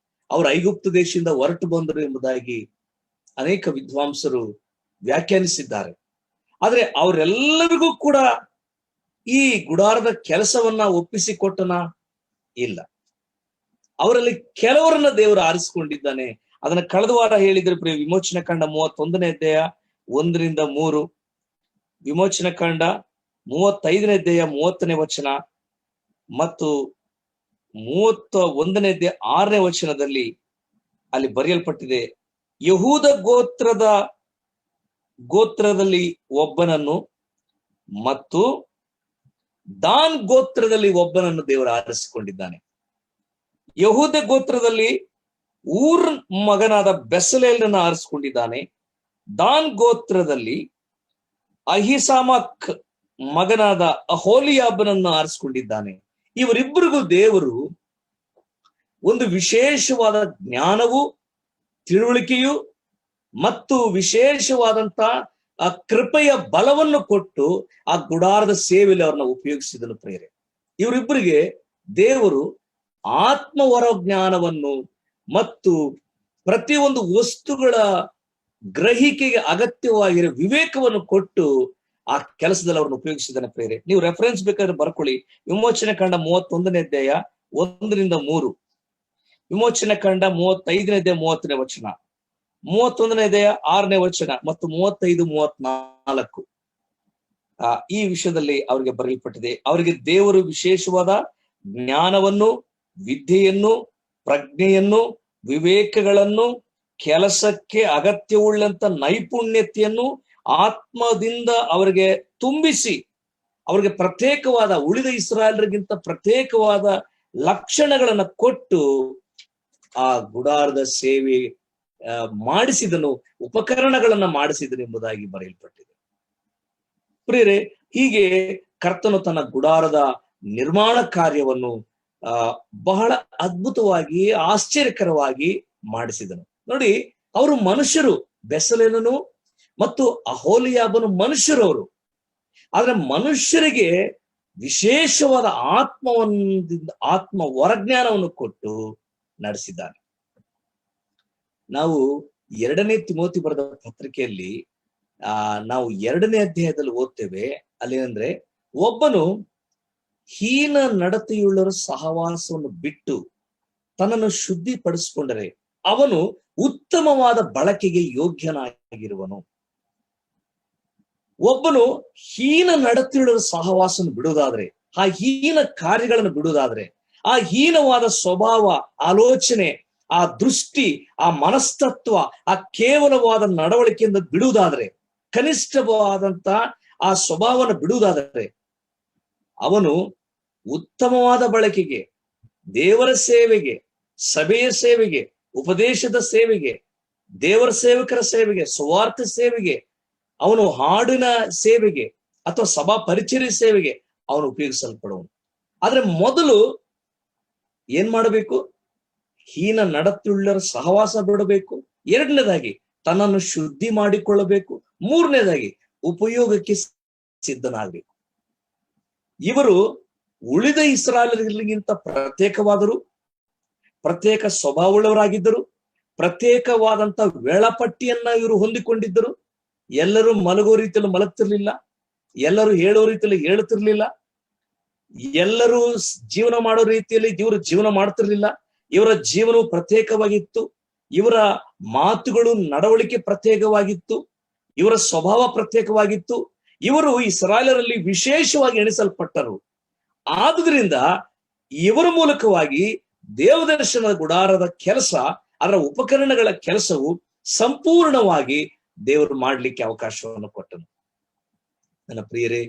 ಅವರು ಐಗುಪ್ತ ದೇಶದಿಂದ ಹೊರಟು ಬಂದರು ಎಂಬುದಾಗಿ ಅನೇಕ ವಿದ್ವಾಂಸರು ವ್ಯಾಖ್ಯಾನಿಸಿದ್ದಾರೆ. ಆದ್ರೆ ಅವರೆಲ್ಲರಿಗೂ ಕೂಡ ಈ ಗುಡಾರದ ಕೆಲಸವನ್ನ ಒಪ್ಪಿಸಿಕೊಟ್ಟನ ಇಲ್ಲ. ಅವರಲ್ಲಿ ಕೆಲವರನ್ನ ದೇವರು ಆರಿಸಿಕೊಂಡಿದ್ದಾನೆ. ಅದನ್ನ ಕಳೆದ ವಾರ ಹೇಳಿದ್ರೆ ಪ್ರಿಯ, ವಿಮೋಚನೆ ಕಂಡ 31ನೇ ಅಧ್ಯಾಯ 1-3, ವಿಮೋಚನೆ ಕಂಡ 35ನೇ ಅಧ್ಯಾಯ 30ನೇ ವಚನ ಮತ್ತು 31ನೇ ಅಧ್ಯಾಯ 6ನೇ ವಚನದಲ್ಲಿ ಅಲ್ಲಿ ಬರೆಯಲ್ಪಟ್ಟಿದೆ, ಯಹೂದ ಗೋತ್ರದಲ್ಲಿ ಒಬ್ಬನನ್ನು ಮತ್ತು ದಾನ್ ಗೋತ್ರದಲ್ಲಿ ಒಬ್ಬನನ್ನು ದೇವರು ಆರಿಸಿಕೊಂಡಿದ್ದಾನೆ. ಯಹೂದ ಗೋತ್ರದಲ್ಲಿ ಊರ್ ಮಗನಾದ ಬೆಸಲೇಲನ್ನು ಆರಿಸಿಕೊಂಡಿದ್ದಾನೆ. ದಾನ್ ಗೋತ್ರದಲ್ಲಿ ಅಹಿಸಾಮಕ್ ಮಗನಾದ ಅಹೋಲಿಯಾಬನನ್ನು ಆರಿಸಿಕೊಂಡಿದ್ದಾನೆ. ಇವರಿಬ್ಬರಿಗೂ ದೇವರು ಒಂದು ವಿಶೇಷವಾದ ಜ್ಞಾನವು, ತಿಳುವಳಿಕೆಯು ಮತ್ತು ವಿಶೇಷವಾದಂತ ಆ ಕೃಪೆಯ ಬಲವನ್ನು ಕೊಟ್ಟು ಆ ಗುಡಾರದ ಸೇವೆಯಲ್ಲಿ ಅವ್ರನ್ನ ಉಪಯೋಗಿಸಿದನು ಪ್ರೇರೆ. ಇವರಿಬ್ಬರಿಗೆ ದೇವರು ಆತ್ಮವರ ಜ್ಞಾನವನ್ನು ಮತ್ತು ಪ್ರತಿಯೊಂದು ವಸ್ತುಗಳ ಗ್ರಹಿಕೆಗೆ ಅಗತ್ಯವಾಗಿರೋ ವಿವೇಕವನ್ನು ಕೊಟ್ಟು ಆ ಕೆಲಸದಲ್ಲಿ ಅವ್ರನ್ನ ಉಪಯೋಗಿಸಿದಾನೆ ಪ್ರೇರೆ. ನೀವು ರೆಫರೆನ್ಸ್ ಬೇಕಾದ್ರೆ ಬರ್ಕೊಳ್ಳಿ. ವಿಮೋಚನೆ ಕಂಡ 31ನೇ ಅಧ್ಯಾಯ 1-3, ವಿಮೋಚನೆ ಕಂಡ 35ನೇ ಅಧ್ಯಾಯ 30ನೇ ವಚನ, 31ನೇ ಅಧ್ಯಾಯ 6ನೇ ವಚನ ಮತ್ತು 35-34 ಈ ವಿಷಯದಲ್ಲಿ ಅವರಿಗೆ ಬರೆಯಲ್ಪಟ್ಟಿದೆ. ಅವರಿಗೆ ದೇವರು ವಿಶೇಷವಾದ ಜ್ಞಾನವನ್ನು, ವಿದ್ಯೆಯನ್ನು, ಪ್ರಜ್ಞೆಯನ್ನು, ವಿವೇಕಗಳನ್ನು, ಕೆಲಸಕ್ಕೆ ಅಗತ್ಯವುಳ್ಳಂತ ನೈಪುಣ್ಯತೆಯನ್ನು ಆತ್ಮದಿಂದ ಅವರಿಗೆ ತುಂಬಿಸಿ, ಅವರಿಗೆ ಪ್ರತ್ಯೇಕವಾದ, ಉಳಿದ ಇಸ್ರಾಯೇಲರಿಗಿಂತ ಪ್ರತ್ಯೇಕವಾದ ಲಕ್ಷಣಗಳನ್ನ ಕೊಟ್ಟು ಆ ಗುಡಾರದ ಸೇವೆ ಮಾಡಿಸಿದನು, ಉಪಕರಣಗಳನ್ನ ಮಾಡಿಸಿದನು ಎಂಬುದಾಗಿ ಬರೆಯಲ್ಪಟ್ಟಿದೆ. ಪ್ರಿಯರೇ, ಹೀಗೆ ಕರ್ತನು ತನ್ನ ಗುಡಾರದ ನಿರ್ಮಾಣ ಕಾರ್ಯವನ್ನು ಬಹಳ ಅದ್ಭುತವಾಗಿ, ಆಶ್ಚರ್ಯಕರವಾಗಿ ಮಾಡಿಸಿದನು. ನೋಡಿ, ಅವರು ಮನುಷ್ಯರು, ಬೆಸಲೇಲನು ಮತ್ತು ಅಹೋಲಿಯಾಬನು ಮನುಷ್ಯರು ಅವರು. ಆದ್ರೆ ಮನುಷ್ಯರಿಗೆ ವಿಶೇಷವಾದ ಆತ್ಮ ವರಜ್ಞಾನವನ್ನು ಕೊಟ್ಟು ನಡೆಸಿದ್ದಾನೆ. ನಾವು 2ನೇ ತಿಮೋತಿ ಬರೆದ ಪತ್ರಿಕೆಯಲ್ಲಿ ನಾವು 2ನೇ ಅಧ್ಯಾಯದಲ್ಲಿ ಓದ್ತೇವೆ. ಅಲ್ಲೇನಂದ್ರೆ, ಒಬ್ಬನು ಹೀನ ನಡತೆಯುಳ್ಳರ ಸಹವಾಸವನ್ನು ಬಿಟ್ಟು ತನ್ನನ್ನು ಶುದ್ಧಿಪಡಿಸಿಕೊಂಡರೆ ಅವನು ಉತ್ತಮವಾದ ಬಳಕೆಗೆ ಯೋಗ್ಯನಾಗಿರುವನು. ಒಬ್ಬನು ಹೀನ ನಡತೆಯುಳ್ಳರ ಸಹವಾಸವನ್ನು ಬಿಡುವುದಾದ್ರೆ, ಆ ಹೀನ ಕಾರ್ಯಗಳನ್ನು ಬಿಡುವುದಾದ್ರೆ, ಆ ಹೀನವಾದ ಸ್ವಭಾವ, ಆಲೋಚನೆ, ಆ ದೃಷ್ಟಿ, ಆ ಮನಸ್ತತ್ವ, ಆ ಕೇವಲವಾದ ನಡವಳಿಕೆಯಿಂದ ಬಿಡುವುದಾದ್ರೆ, ಕನಿಷ್ಠವಾದಂತ ಆ ಸ್ವಭಾವವನ್ನು ಬಿಡುವುದಾದರೆ ಅವನು ಉತ್ತಮವಾದ ಬಳಕೆಗೆ, ದೇವರ ಸೇವೆಗೆ, ಸಭೆಯ ಸೇವೆಗೆ, ಉಪದೇಶದ ಸೇವೆಗೆ, ದೇವರ ಸೇವಕರ ಸೇವೆಗೆ, ಸುವಾರ್ಥ ಸೇವೆಗೆ, ಅವನು ಹಾಡಿನ ಸೇವೆಗೆ ಅಥವಾ ಸಭಾ ಪರಿಚರ್ಯ ಸೇವೆಗೆ ಅವನು ಉಪಯೋಗಿಸಲ್ಪಡುವನು. ಆದ್ರೆ ಮೊದಲು ಏನ್ ಮಾಡಬೇಕು? ಹೀನ ನಡತೆಯುಳ್ಳರ ಸಹವಾಸ ಬಿಡಬೇಕು. 2ನೇದಾಗಿ ತನ್ನನ್ನು ಶುದ್ಧಿ ಮಾಡಿಕೊಳ್ಳಬೇಕು. 3ನೇದಾಗಿ ಉಪಯೋಗಕ್ಕೆ ಸಿದ್ಧನಾಗಬೇಕು. ಇವರು ಉಳಿದ ಇಸ್ರಾಯೇಲರಿಗಿಂತ ಪ್ರತ್ಯೇಕವಾದರು, ಪ್ರತ್ಯೇಕ ಸ್ವಭಾವವುಳ್ಳವರಾಗಿದ್ದರು, ಪ್ರತ್ಯೇಕವಾದಂತ ವೇಳಾಪಟ್ಟಿಯನ್ನ ಇವರು ಹೊಂದಿಕೊಂಡಿದ್ದರು. ಎಲ್ಲರೂ ಮಲಗೋ ರೀತಿಯಲ್ಲಿ ಮಲಗ್ತಿರ್ಲಿಲ್ಲ, ಎಲ್ಲರೂ ಹೇಳೋ ರೀತಿಯಲ್ಲಿ ಹೇಳುತ್ತಿರ್ಲಿಲ್ಲ, ಎಲ್ಲರೂ ಜೀವನ ಮಾಡೋ ರೀತಿಯಲ್ಲಿ ಇವರು ಜೀವನ ಮಾಡ್ತಿರ್ಲಿಲ್ಲ. ಇವರ ಜೀವನವು ಪ್ರತ್ಯೇಕವಾಗಿತ್ತು, ಇವರ ಮಾತುಗಳು, ನಡವಳಿಕೆ ಪ್ರತ್ಯೇಕವಾಗಿತ್ತು, ಇವರ ಸ್ವಭಾವ ಪ್ರತ್ಯೇಕವಾಗಿತ್ತು. ಇವರು ಇಸ್ರಾಯೇಲರಲ್ಲಿ ವಿಶೇಷವಾಗಿ ಎಣಿಸಲ್ಪಟ್ಟರು. ಆದುದರಿಂದ ಇವರ ಮೂಲಕವಾಗಿ ದೇವದರ್ಶನದ ಗುಡಾರದ ಕೆಲಸ, ಅದರ ಉಪಕರಣಗಳ ಕೆಲಸವು ಸಂಪೂರ್ಣವಾಗಿ ದೇವರು ಮಾಡ್ಲಿಕ್ಕೆ ಅವಕಾಶವನ್ನು ಕೊಟ್ಟನು. ನನ್ನ ಪ್ರಿಯರೇ,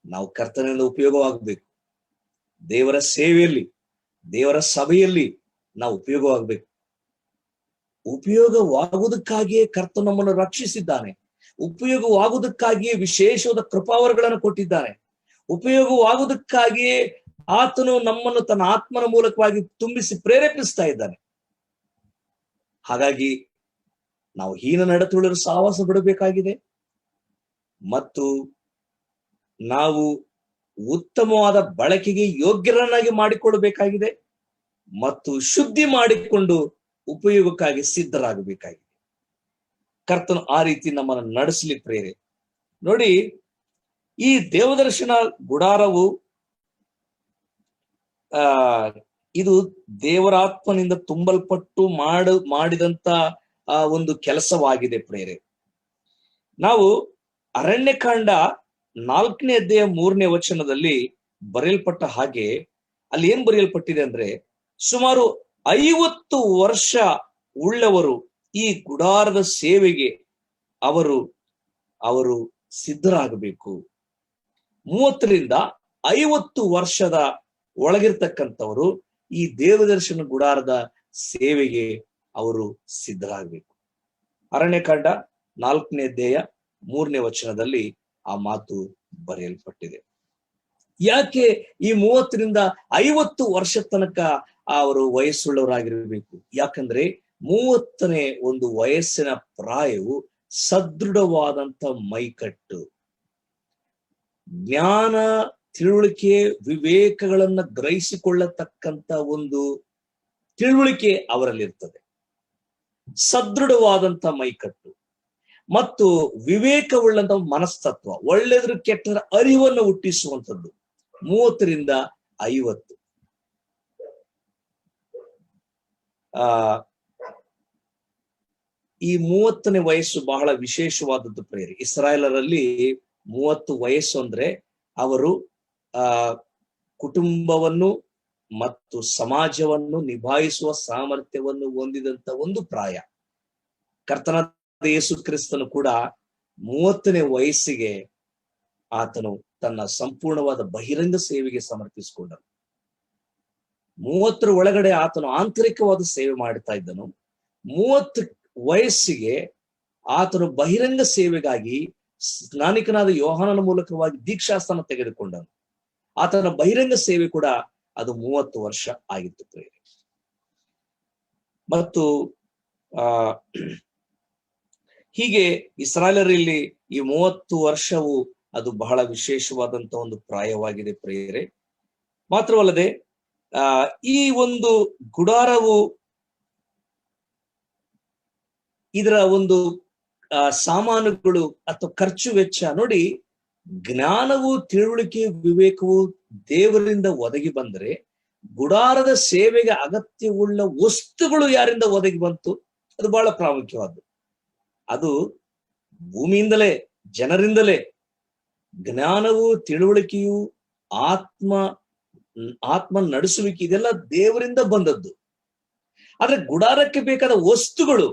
ನಾವು ಕರ್ತನಿಂದ ಉಪಯೋಗವಾಗಬೇಕು. ದೇವರ ಸೇವೆಯಲ್ಲಿ, ದೇವರ ಸಭೆಯಲ್ಲಿ ನಾವು ಉಪಯೋಗವಾಗಬೇಕು. ಉಪಯೋಗವಾಗುವುದಕ್ಕಾಗಿಯೇ ಕರ್ತನು ನಮ್ಮನ್ನು ರಕ್ಷಿಸಿದ್ದಾನೆ. ಉಪಯೋಗವಾಗುವುದಕ್ಕಾಗಿಯೇ ವಿಶೇಷವಾದ ಕೃಪಾವರಗಳನ್ನು ಕೊಟ್ಟಿದ್ದಾನೆ. ಉಪಯೋಗವಾಗುವುದಕ್ಕಾಗಿಯೇ ಆತನು ನಮ್ಮನ್ನು ತನ್ನ ಆತ್ಮನ ಮೂಲಕವಾಗಿ ತುಂಬಿಸಿ ಪ್ರೇರೇಪಿಸ್ತಾ ಇದ್ದಾನೆ. ಹಾಗಾಗಿ ನಾವು ಹೀನ ನಡತೆಯುಳ್ಳರ ಸಹವಾಸ ಬಿಡಬೇಕಾಗಿದೆ ಮತ್ತು ನಾವು ಉತ್ತಮವಾದ ಬಳಕೆಗೆ ಯೋಗ್ಯರನ್ನಾಗಿ ಮಾಡಿಕೊಳ್ಳಬೇಕಾಗಿದೆ ಮತ್ತು ಶುದ್ಧಿ ಮಾಡಿಕೊಂಡು ಉಪಯೋಗಕ್ಕಾಗಿ ಸಿದ್ಧರಾಗಬೇಕಾಗಿದೆ. ಕರ್ತನು ಆ ರೀತಿ ನಮ್ಮನ್ನು ನಡೆಸಲಿಕ್ಕೆ ಪ್ರೇರೆ. ನೋಡಿ, ಈ ದೇವದರ್ಶನ ಗುಡಾರವು ಆ ಇದು ದೇವರಾತ್ಮನಿಂದ ತುಂಬಲ್ಪಟ್ಟು ಮಾಡಿದಂತ ಒಂದು ಕೆಲಸವಾಗಿದೆ ಪ್ರೇರೆ. ನಾವು ಅರಣ್ಯಕಾಂಡ 4ನೇ ಅಧ್ಯಾಯ 3ನೇ ವಚನದಲ್ಲಿ ಬರೆಯಲ್ಪಟ್ಟ ಹಾಗೆ ಅಲ್ಲಿ ಏನ್ ಬರೆಯಲ್ಪಟ್ಟಿದೆ ಅಂದ್ರೆ, ಸುಮಾರು 50 ವರ್ಷ ಉಳ್ಳವರು ಈ ಗುಡಾರದ ಸೇವೆಗೆ ಅವರು ಸಿದ್ಧರಾಗಬೇಕು. 30ರಿಂದ 50 ವರ್ಷದ ಒಳಗಿರ್ತಕ್ಕಂಥವರು ಈ ದೇವದರ್ಶನ ಗುಡಾರದ ಸೇವೆಗೆ ಅವರು ಸಿದ್ಧರಾಗಬೇಕು. ಅರಣ್ಯಕಾಂಡ 4ನೇ ಅಧ್ಯಾಯ 3ನೇ ವಚನದಲ್ಲಿ ಆ ಮಾತು ಬರೆಯಲ್ಪಟ್ಟಿದೆ. ಯಾಕೆ ಈ 30ರಿಂದ 50 ವರ್ಷ ತನಕ ಅವರು ವಯಸ್ಸುಳ್ಳವರಾಗಿರಬೇಕು? ಯಾಕಂದ್ರೆ 30ನೇ ಒಂದು ವಯಸ್ಸಿನ ಪ್ರಾಯವು ಸದೃಢವಾದಂತ ಮೈಕಟ್ಟು, ಜ್ಞಾನ, ತಿಳುವಳಿಕೆ, ವಿವೇಕಗಳನ್ನ ಗ್ರಹಿಸಿಕೊಳ್ಳತಕ್ಕಂತ ಒಂದು ತಿಳುವಳಿಕೆ ಅವರಲ್ಲಿರ್ತದೆ. ಸದೃಢವಾದಂತ ಮೈಕಟ್ಟು ಮತ್ತು ವಿವೇಕವುಳ್ಳಂತ ಮನಸ್ತತ್ವ, ಒಳ್ಳೆದ್ರ ಕೆಟ್ಟರ ಅರಿವನ್ನು ಹುಟ್ಟಿಸುವಂಥದ್ದು 30ರಿಂದ 50. ಈ 30ನೇ ವಯಸ್ಸು ಬಹಳ ವಿಶೇಷವಾದದ್ದು ಪ್ರೇರಿ. ಇಸ್ರಾಯೇಲರಲ್ಲಿ 30 ವಯಸ್ಸು ಅಂದ್ರೆ ಅವರು ಕುಟುಂಬವನ್ನು ಮತ್ತು ಸಮಾಜವನ್ನು ನಿಭಾಯಿಸುವ ಸಾಮರ್ಥ್ಯವನ್ನು ಹೊಂದಿದಂತ ಒಂದು ಪ್ರಾಯ. ಕರ್ತನಾದ ಯೇಸು ಕ್ರಿಸ್ತನು ಕೂಡ 30ನೇ ವಯಸ್ಸಿಗೆ ಆತನು ತನ್ನ ಸಂಪೂರ್ಣವಾದ ಬಹಿರಂಗ ಸೇವೆಗೆ ಸಮರ್ಪಿಸಿಕೊಂಡನು. 30ರ ಒಳಗಡೆ ಆತನು ಆಂತರಿಕವಾದ ಸೇವೆ ಮಾಡ್ತಾ ಇದ್ದನು. 30 ವಯಸ್ಸಿಗೆ ಆತನು ಬಹಿರಂಗ ಸೇವೆಗಾಗಿ ಸ್ನಾನಿಕನಾದ ಯೋಹಾನನ ಮೂಲಕವಾಗಿ ದೀಕ್ಷಾಸ್ಥಾನ ತೆಗೆದುಕೊಂಡನು. ಆತನ ಬಹಿರಂಗ ಸೇವೆ ಕೂಡ ಅದು 30 ವರ್ಷ ಆಗಿತ್ತು ಪ್ರೇರೆ. ಮತ್ತು ಹೀಗೆ ಇಸ್ರಾಯೇಲರಲ್ಲಿ ಈ 30 ವರ್ಷವು ಅದು ಬಹಳ ವಿಶೇಷವಾದಂತ ಒಂದು ಪ್ರಾಯವಾಗಿದೆ ಪ್ರೇರೆ. ಮಾತ್ರವಲ್ಲದೆ ಈ ಒಂದು ಗುಡಾರವು ಇದರ ಒಂದು ಸಾಮಾನುಗಳು ಅಥವಾ ಖರ್ಚು ವೆಚ್ಚ ನೋಡಿ, ಜ್ಞಾನವು, ತಿಳುವಳಿಕೆ, ವಿವೇಕವು ದೇವರಿಂದ ಒದಗಿ ಬಂದರೆ ಗುಡಾರದ ಸೇವೆಗೆ ಅಗತ್ಯವುಳ್ಳ ವಸ್ತುಗಳು ಯಾರಿಂದ ಒದಗಿ ಬಂತು? ಅದು ಬಹಳ ಪ್ರಾಮುಖ್ಯವಾದ್ದು. ಅದು ಭೂಮಿಯಿಂದಲೇ, ಜನರಿಂದಲೇ. ಜ್ಞಾನವು, ತಿಳುವಳಿಕೆಯು, ಆತ್ಮ ನಡೆಸುವಿಕೆ ಇದೆಲ್ಲ ದೇವರಿಂದ ಬಂದದ್ದು. ಆದ್ರೆ ಗುಡಾರಕ್ಕೆ ಬೇಕಾದ ವಸ್ತುಗಳು,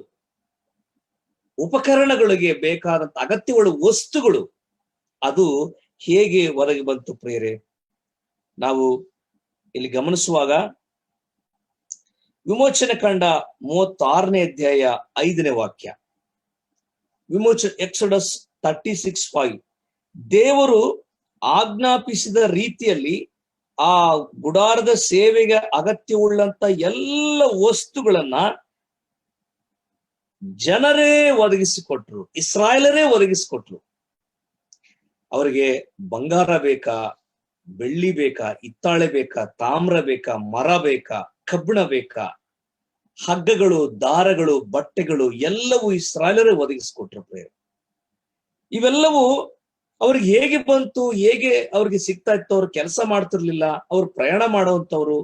ಉಪಕರಣಗಳಿಗೆ ಬೇಕಾದಂತ ಅಗತ್ಯವುಳ್ಳ ವಸ್ತುಗಳು ಅದು ಹೇಗೆ ಒದಗಿ ಬಂತು ಪ್ರೇರೆ? ನಾವು ಇಲ್ಲಿ ಗಮನಿಸುವಾಗ ವಿಮೋಚನೆ ಕಂಡ 36ನೇ ಅಧ್ಯಾಯ 5ನೇ ವಾಕ್ಯ, ಎಕ್ಸೋಡಸ್ 36:5, ದೇವರು ಆಜ್ಞಾಪಿಸಿದ ರೀತಿಯಲ್ಲಿ ಆ ಗುಡಾರದ ಸೇವೆಗೆ ಅಗತ್ಯವುಳ್ಳಂತ ಎಲ್ಲ ವಸ್ತುಗಳನ್ನ ಜನರೇ ಒದಗಿಸಿಕೊಟ್ರು, ಇಸ್ರಾಯೇಲರೇ ಒದಗಿಸಿಕೊಟ್ರು. ಅವರಿಗೆ ಬಂಗಾರ ಬೇಕಾ, ಬೆಳ್ಳಿ ಬೇಕಾ, ಹಿತ್ತಾಳೆ ಬೇಕಾ, ತಾಮ್ರ ಬೇಕಾ, ಮರ ಬೇಕಾ, ಕಬ್ಬಿಣ ಬೇಕಾ, ಹಗ್ಗಗಳು, ದಾರಗಳು, ಬಟ್ಟೆಗಳು ಎಲ್ಲವೂ ಇಸ್ರಾಯೇಲರೇ ಒದಗಿಸಿಕೊಟ್ರು ಪ್ರೇರೆ. ಇವೆಲ್ಲವೂ ಅವ್ರಿಗೆ ಹೇಗೆ ಬಂತು, ಹೇಗೆ ಅವ್ರಿಗೆ ಸಿಗ್ತಾ ಇತ್ತು? ಅವ್ರು ಕೆಲಸ ಮಾಡ್ತಿರ್ಲಿಲ್ಲ, ಅವ್ರು ಪ್ರಯಾಣ ಮಾಡುವಂತವ್ರು,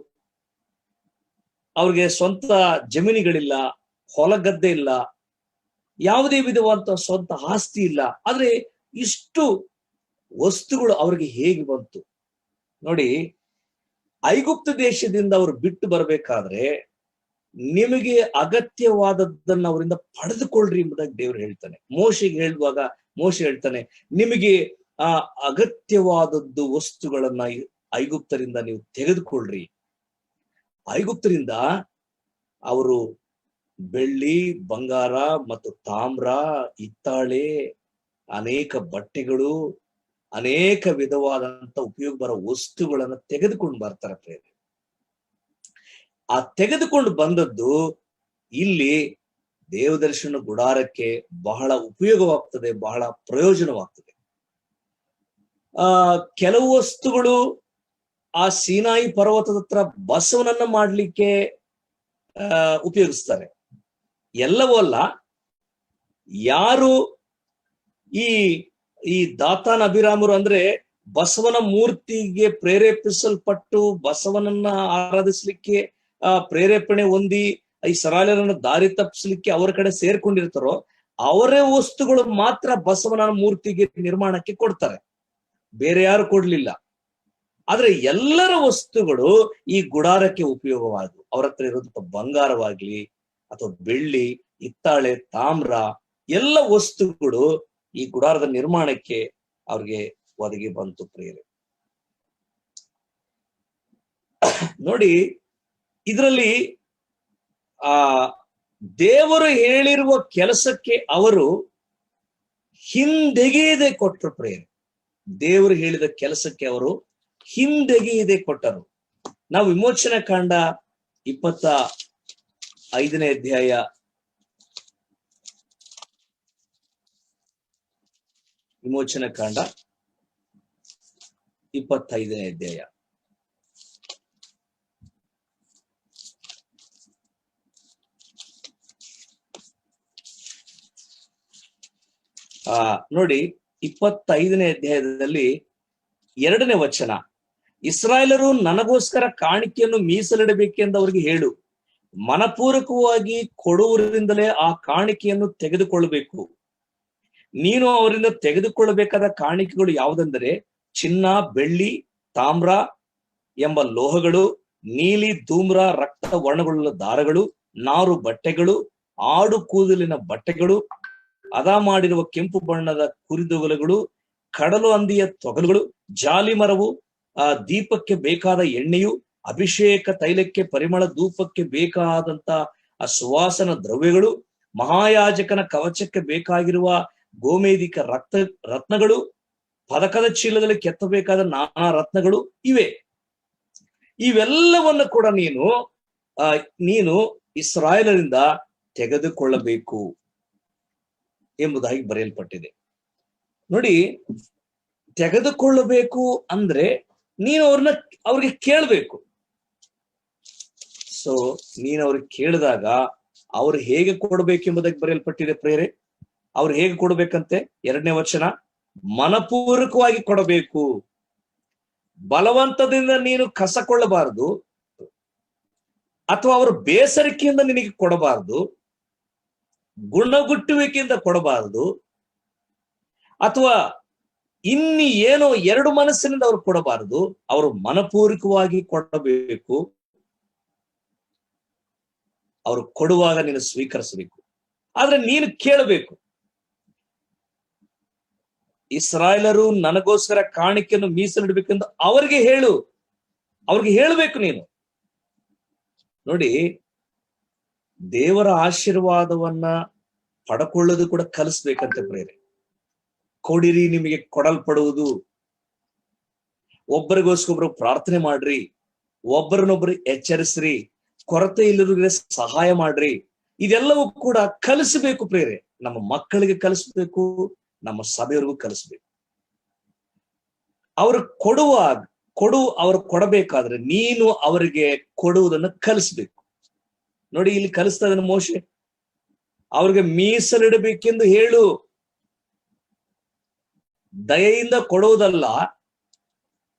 ಅವ್ರಿಗೆ ಸ್ವಂತ ಜಮೀನುಗಳಿಲ್ಲ, ಹೊಲಗದ್ದೆ ಇಲ್ಲ, ಯಾವುದೇ ವಿಧವಾದಂತ ಸ್ವಂತ ಆಸ್ತಿ ಇಲ್ಲ. ಆದ್ರೆ ಇಷ್ಟು ವಸ್ತುಗಳು ಅವ್ರಿಗೆ ಹೇಗೆ ಬಂತು ನೋಡಿ. ಐಗುಪ್ತ ದೇಶದಿಂದ ಅವರು ಬಿಟ್ಟು ಬರ್ಬೇಕಾದ್ರೆ ನಿಮಗೆ ಅಗತ್ಯವಾದದ್ದನ್ನ ಅವರಿಂದ ಪಡೆದುಕೊಳ್ಳ್ರಿ ಎಂಬುದಾಗಿ ದೇವರು ಹೇಳ್ತಾನೆ. ಮೋಶೆಗೆ ಹೇಳುವಾಗ ಮೋಶೆ ಹೇಳ್ತಾನೆ, ನಿಮಗೆ ಆ ಅಗತ್ಯವಾದದ್ದು ವಸ್ತುಗಳನ್ನ ಐಗುಪ್ತರಿಂದ ನೀವು ತೆಗೆದುಕೊಳ್ಳ್ರಿ. ಐಗುಪ್ತರಿಂದ ಅವರು ಬೆಳ್ಳಿ, ಬಂಗಾರ ಮತ್ತು ತಾಮ್ರ, ಹಿತ್ತಾಳೆ, ಅನೇಕ ಬಟ್ಟೆಗಳು, ಅನೇಕ ವಿಧವಾದಂತ ಉಪಯೋಗ ಬರೋ ವಸ್ತುಗಳನ್ನ ತೆಗೆದುಕೊಂಡು ಬರ್ತಾರೆ ಪ್ರೇರೆ. ಆ ತೆಗೆದುಕೊಂಡು ಬಂದದ್ದು ಇಲ್ಲಿ ದೇವದರ್ಶನ ಗುಡಾರಕ್ಕೆ ಬಹಳ ಉಪಯೋಗವಾಗ್ತದೆ, ಬಹಳ ಪ್ರಯೋಜನವಾಗ್ತದೆ. ಕೆಲವು ವಸ್ತುಗಳು ಆ ಸೀನಾಯಿ ಪರ್ವತದ ಹತ್ರ ಬಸವನನ್ನ ಮಾಡ್ಲಿಕ್ಕೆ ಉಪಯೋಗಿಸ್ತಾರೆ. ಎಲ್ಲವೂ ಅಲ್ಲ. ಯಾರು ಈ ದಾತಾನ್ ಅಭಿರಾಮರು ಅಂದ್ರೆ ಬಸವನ ಮೂರ್ತಿಗೆ ಪ್ರೇರೇಪಿಸಲ್ಪಟ್ಟು ಬಸವನನ್ನ ಆರಾಧಿಸ್ಲಿಕ್ಕೆ ಪ್ರೇರೇಪಣೆ ಹೊಂದಿ ಇಸ್ರಾಯೇಲರನ್ನ ದಾರಿ ತಪ್ಪಿಸ್ಲಿಕ್ಕೆ ಅವರ ಕಡೆ ಸೇರ್ಕೊಂಡಿರ್ತಾರೋ ಅವರೇ ವಸ್ತುಗಳು ಮಾತ್ರ ಬಸವನ ಮೂರ್ತಿಗೆ ನಿರ್ಮಾಣಕ್ಕೆ ಕೊಡ್ತಾರೆ, ಬೇರೆ ಯಾರು ಕೊಡ್ಲಿಲ್ಲ. ಆದ್ರೆ ಎಲ್ಲರ ವಸ್ತುಗಳು ಈ ಗುಡಾರಕ್ಕೆ ಉಪಯೋಗವಾದವು. ಅವ್ರ ಹತ್ರ ಇರೋದು ಬಂಗಾರವಾಗ್ಲಿ ಅಥವಾ ಬೆಳ್ಳಿ, ಹಿತ್ತಾಳೆ, ತಾಮ್ರ ಎಲ್ಲ ವಸ್ತುಗಳು ಈ ಗುಡಾರದ ನಿರ್ಮಾಣಕ್ಕೆ ಅವ್ರಿಗೆ ಒದಗಿ ಬಂತು ಪ್ರಿಯರೇ. ನೋಡಿ, ಇದರಲ್ಲಿ ದೇವರು ಹೇಳಿರುವ ಕೆಲಸಕ್ಕೆ ಅವರು ಹಿಂದೆಗೆಯದೆ ಕೊಟ್ಟರು ಪ್ರಿಯರೇ. ದೇವರು ಹೇಳಿದ ಕೆಲಸಕ್ಕೆ ಅವರು ಹಿಂದೆಗೆಯದೆ ಕೊಟ್ಟರು. ನಾವು ವಿಮೋಚನಾ ಕಾಂಡ 25ನೇ ಅಧ್ಯಾಯ ವಿಮೋಚನಾ ಕಾಂಡ 25ನೇ ಅಧ್ಯಾಯ ನೋಡಿ, 25ನೇ ಅಧ್ಯಾಯದಲ್ಲಿ 2ನೇ ವಚನ, ಇಸ್ರಾಯೇಲರು ನನಗೋಸ್ಕರ ಕಾಣಿಕೆಯನ್ನು ಮೀಸಲಿಡಬೇಕೆಂದು ಅವರಿಗೆ ಹೇಳು, ಮನಪೂರ್ವಕವಾಗಿ ಕೊಡುವುದರಿಂದಲೇ ಆ ಕಾಣಿಕೆಯನ್ನು ತೆಗೆದುಕೊಳ್ಳಬೇಕು. ನೀನು ಅವರಿಂದ ತೆಗೆದುಕೊಳ್ಳಬೇಕಾದ ಕಾಣಿಕೆಗಳು ಯಾವುದೆಂದರೆ ಚಿನ್ನ, ಬೆಳ್ಳಿ, ತಾಮ್ರ ಎಂಬ ಲೋಹಗಳು, ನೀಲಿ, ಧೂಮ್ರ, ರಕ್ತ ವರ್ಣಗಳುಳ್ಳ ದಾರಗಳು, ನಾರು ಬಟ್ಟೆಗಳು, ಆಡು ಕೂದಲಿನ ಬಟ್ಟೆಗಳು, ಹದ ಮಾಡಿರುವ ಕೆಂಪು ಬಣ್ಣದ ಕುರಿದೊಗಲುಗಳು, ಕಡಲು ಹಂದಿಯ ತೊಗಲುಗಳು, ಜಾಲಿ ಮರವು, ದೀಪಕ್ಕೆ ಬೇಕಾದ ಎಣ್ಣೆಯು, ಅಭಿಷೇಕ ತೈಲಕ್ಕೆ ಪರಿಮಳ ಧೂಪಕ್ಕೆ ಬೇಕಾದಂತ ಸುವಾಸನ ದ್ರವ್ಯಗಳು, ಮಹಾಯಾಜಕನ ಕವಚಕ್ಕೆ ಬೇಕಾಗಿರುವ ಗೋಮೇಧಿಕ ರತ್ನಗಳು, ಪದಕದ ಚೀಲದಲ್ಲಿ ಕೆತ್ತಬೇಕಾದ ನಾನಾ ರತ್ನಗಳು ಇವೆ. ಇವೆಲ್ಲವನ್ನು ಕೂಡ ನೀನು ಇಸ್ರಾಯೇಲರಿಂದ ತೆಗೆದುಕೊಳ್ಳಬೇಕು ಎಂಬುದಾಗಿ ಬರೆಯಲ್ಪಟ್ಟಿದೆ. ನೋಡಿ, ತೆಗೆದುಕೊಳ್ಳಬೇಕು ಅಂದ್ರೆ ನೀನು ಅವ್ರಿಗೆ ಕೇಳಬೇಕು. ಸೊ ನೀನು ಅವ್ರಿಗೆ ಕೇಳಿದಾಗ ಅವ್ರು ಹೇಗೆ ಕೊಡಬೇಕು ಎಂಬುದಾಗಿ ಬರೆಯಲ್ಪಟ್ಟಿದೆ ಪ್ರೇರೆ. ಅವ್ರು ಹೇಗೆ ಕೊಡ್ಬೇಕಂತೆ? 2ನೇ ವಚನ, ಮನಪೂರ್ವಕವಾಗಿ ಕೊಡಬೇಕು. ಬಲವಂತದಿಂದ ನೀನು ಕಸಕೊಳ್ಳಬಾರದು, ಅಥವಾ ಅವರು ಬೇಸರಿಕೆಯಿಂದ ನಿನಗೆ ಕೊಡಬಾರದು, ಗುಣಗುಟ್ಟುವಿಕೆಯಿಂದ ಕೊಡಬಾರದು, ಅಥವಾ ಇನ್ನಿ ಏನೋ ಎರಡು ಮನಸ್ಸಿನಿಂದ ಅವ್ರು ಕೊಡಬಾರದು. ಅವರು ಮನಪೂರ್ವಕವಾಗಿ ಕೊಡಬೇಕು. ಅವರು ಕೊಡುವಾಗ ನೀನು ಸ್ವೀಕರಿಸಬೇಕು. ಆದ್ರೆ ನೀನು ಕೇಳಬೇಕು. ಇಸ್ರಾಯೇಲರು ನನಗೋಸ್ಕರ ಕಾಣಿಕೆಯನ್ನು ಮೀಸಲಿಡಬೇಕೆಂದು ಅವ್ರಿಗೆ ಹೇಳು. ಅವ್ರಿಗೆ ಹೇಳಬೇಕು ನೀನು. ನೋಡಿ, ದೇವರ ಆಶೀರ್ವಾದವನ್ನ ಪಡ್ಕೊಳ್ಳೋದು ಕೂಡ ಕಲಿಸ್ಬೇಕಂತೆ ಪ್ರೇರೆ. ಕೊಡಿರಿ, ನಿಮಗೆ ಕೊಡಲ್ಪಡುವುದು. ಒಬ್ಬರಿಗೋಸ್ಕೊಬ್ರು ಪ್ರಾರ್ಥನೆ ಮಾಡ್ರಿ, ಒಬ್ಬರನ್ನೊಬ್ರು ಎಚ್ಚರಿಸ್ರಿ, ಕೊರತೆ ಇಲ್ಲರಿಗೆ ಸಹಾಯ ಮಾಡ್ರಿ. ಇದೆಲ್ಲವೂ ಕೂಡ ಕಲಿಸಬೇಕು ಪ್ರೇರೆ. ನಮ್ಮ ಮಕ್ಕಳಿಗೆ ಕಲಿಸ್ಬೇಕು, ನಮ್ಮ ಸಭೆಯವರಿಗೂ ಕಲಿಸ್ಬೇಕು. ಅವರು ಅವ್ರು ಕೊಡಬೇಕಾದ್ರೆ ನೀನು ಅವರಿಗೆ ಕೊಡುವುದನ್ನು ಕಲಿಸ್ಬೇಕು. ನೋಡಿ, ಇಲ್ಲಿ ಕಲಿಸ್ತಾ ಇದ್ದಾನೆ ಮೋಶೆ. ಅವ್ರಿಗೆ ಮೀಸಲಿಡಬೇಕೆಂದು ಹೇಳು. ದಯೆಯಿಂದ ಕೊಡುವುದಲ್ಲ,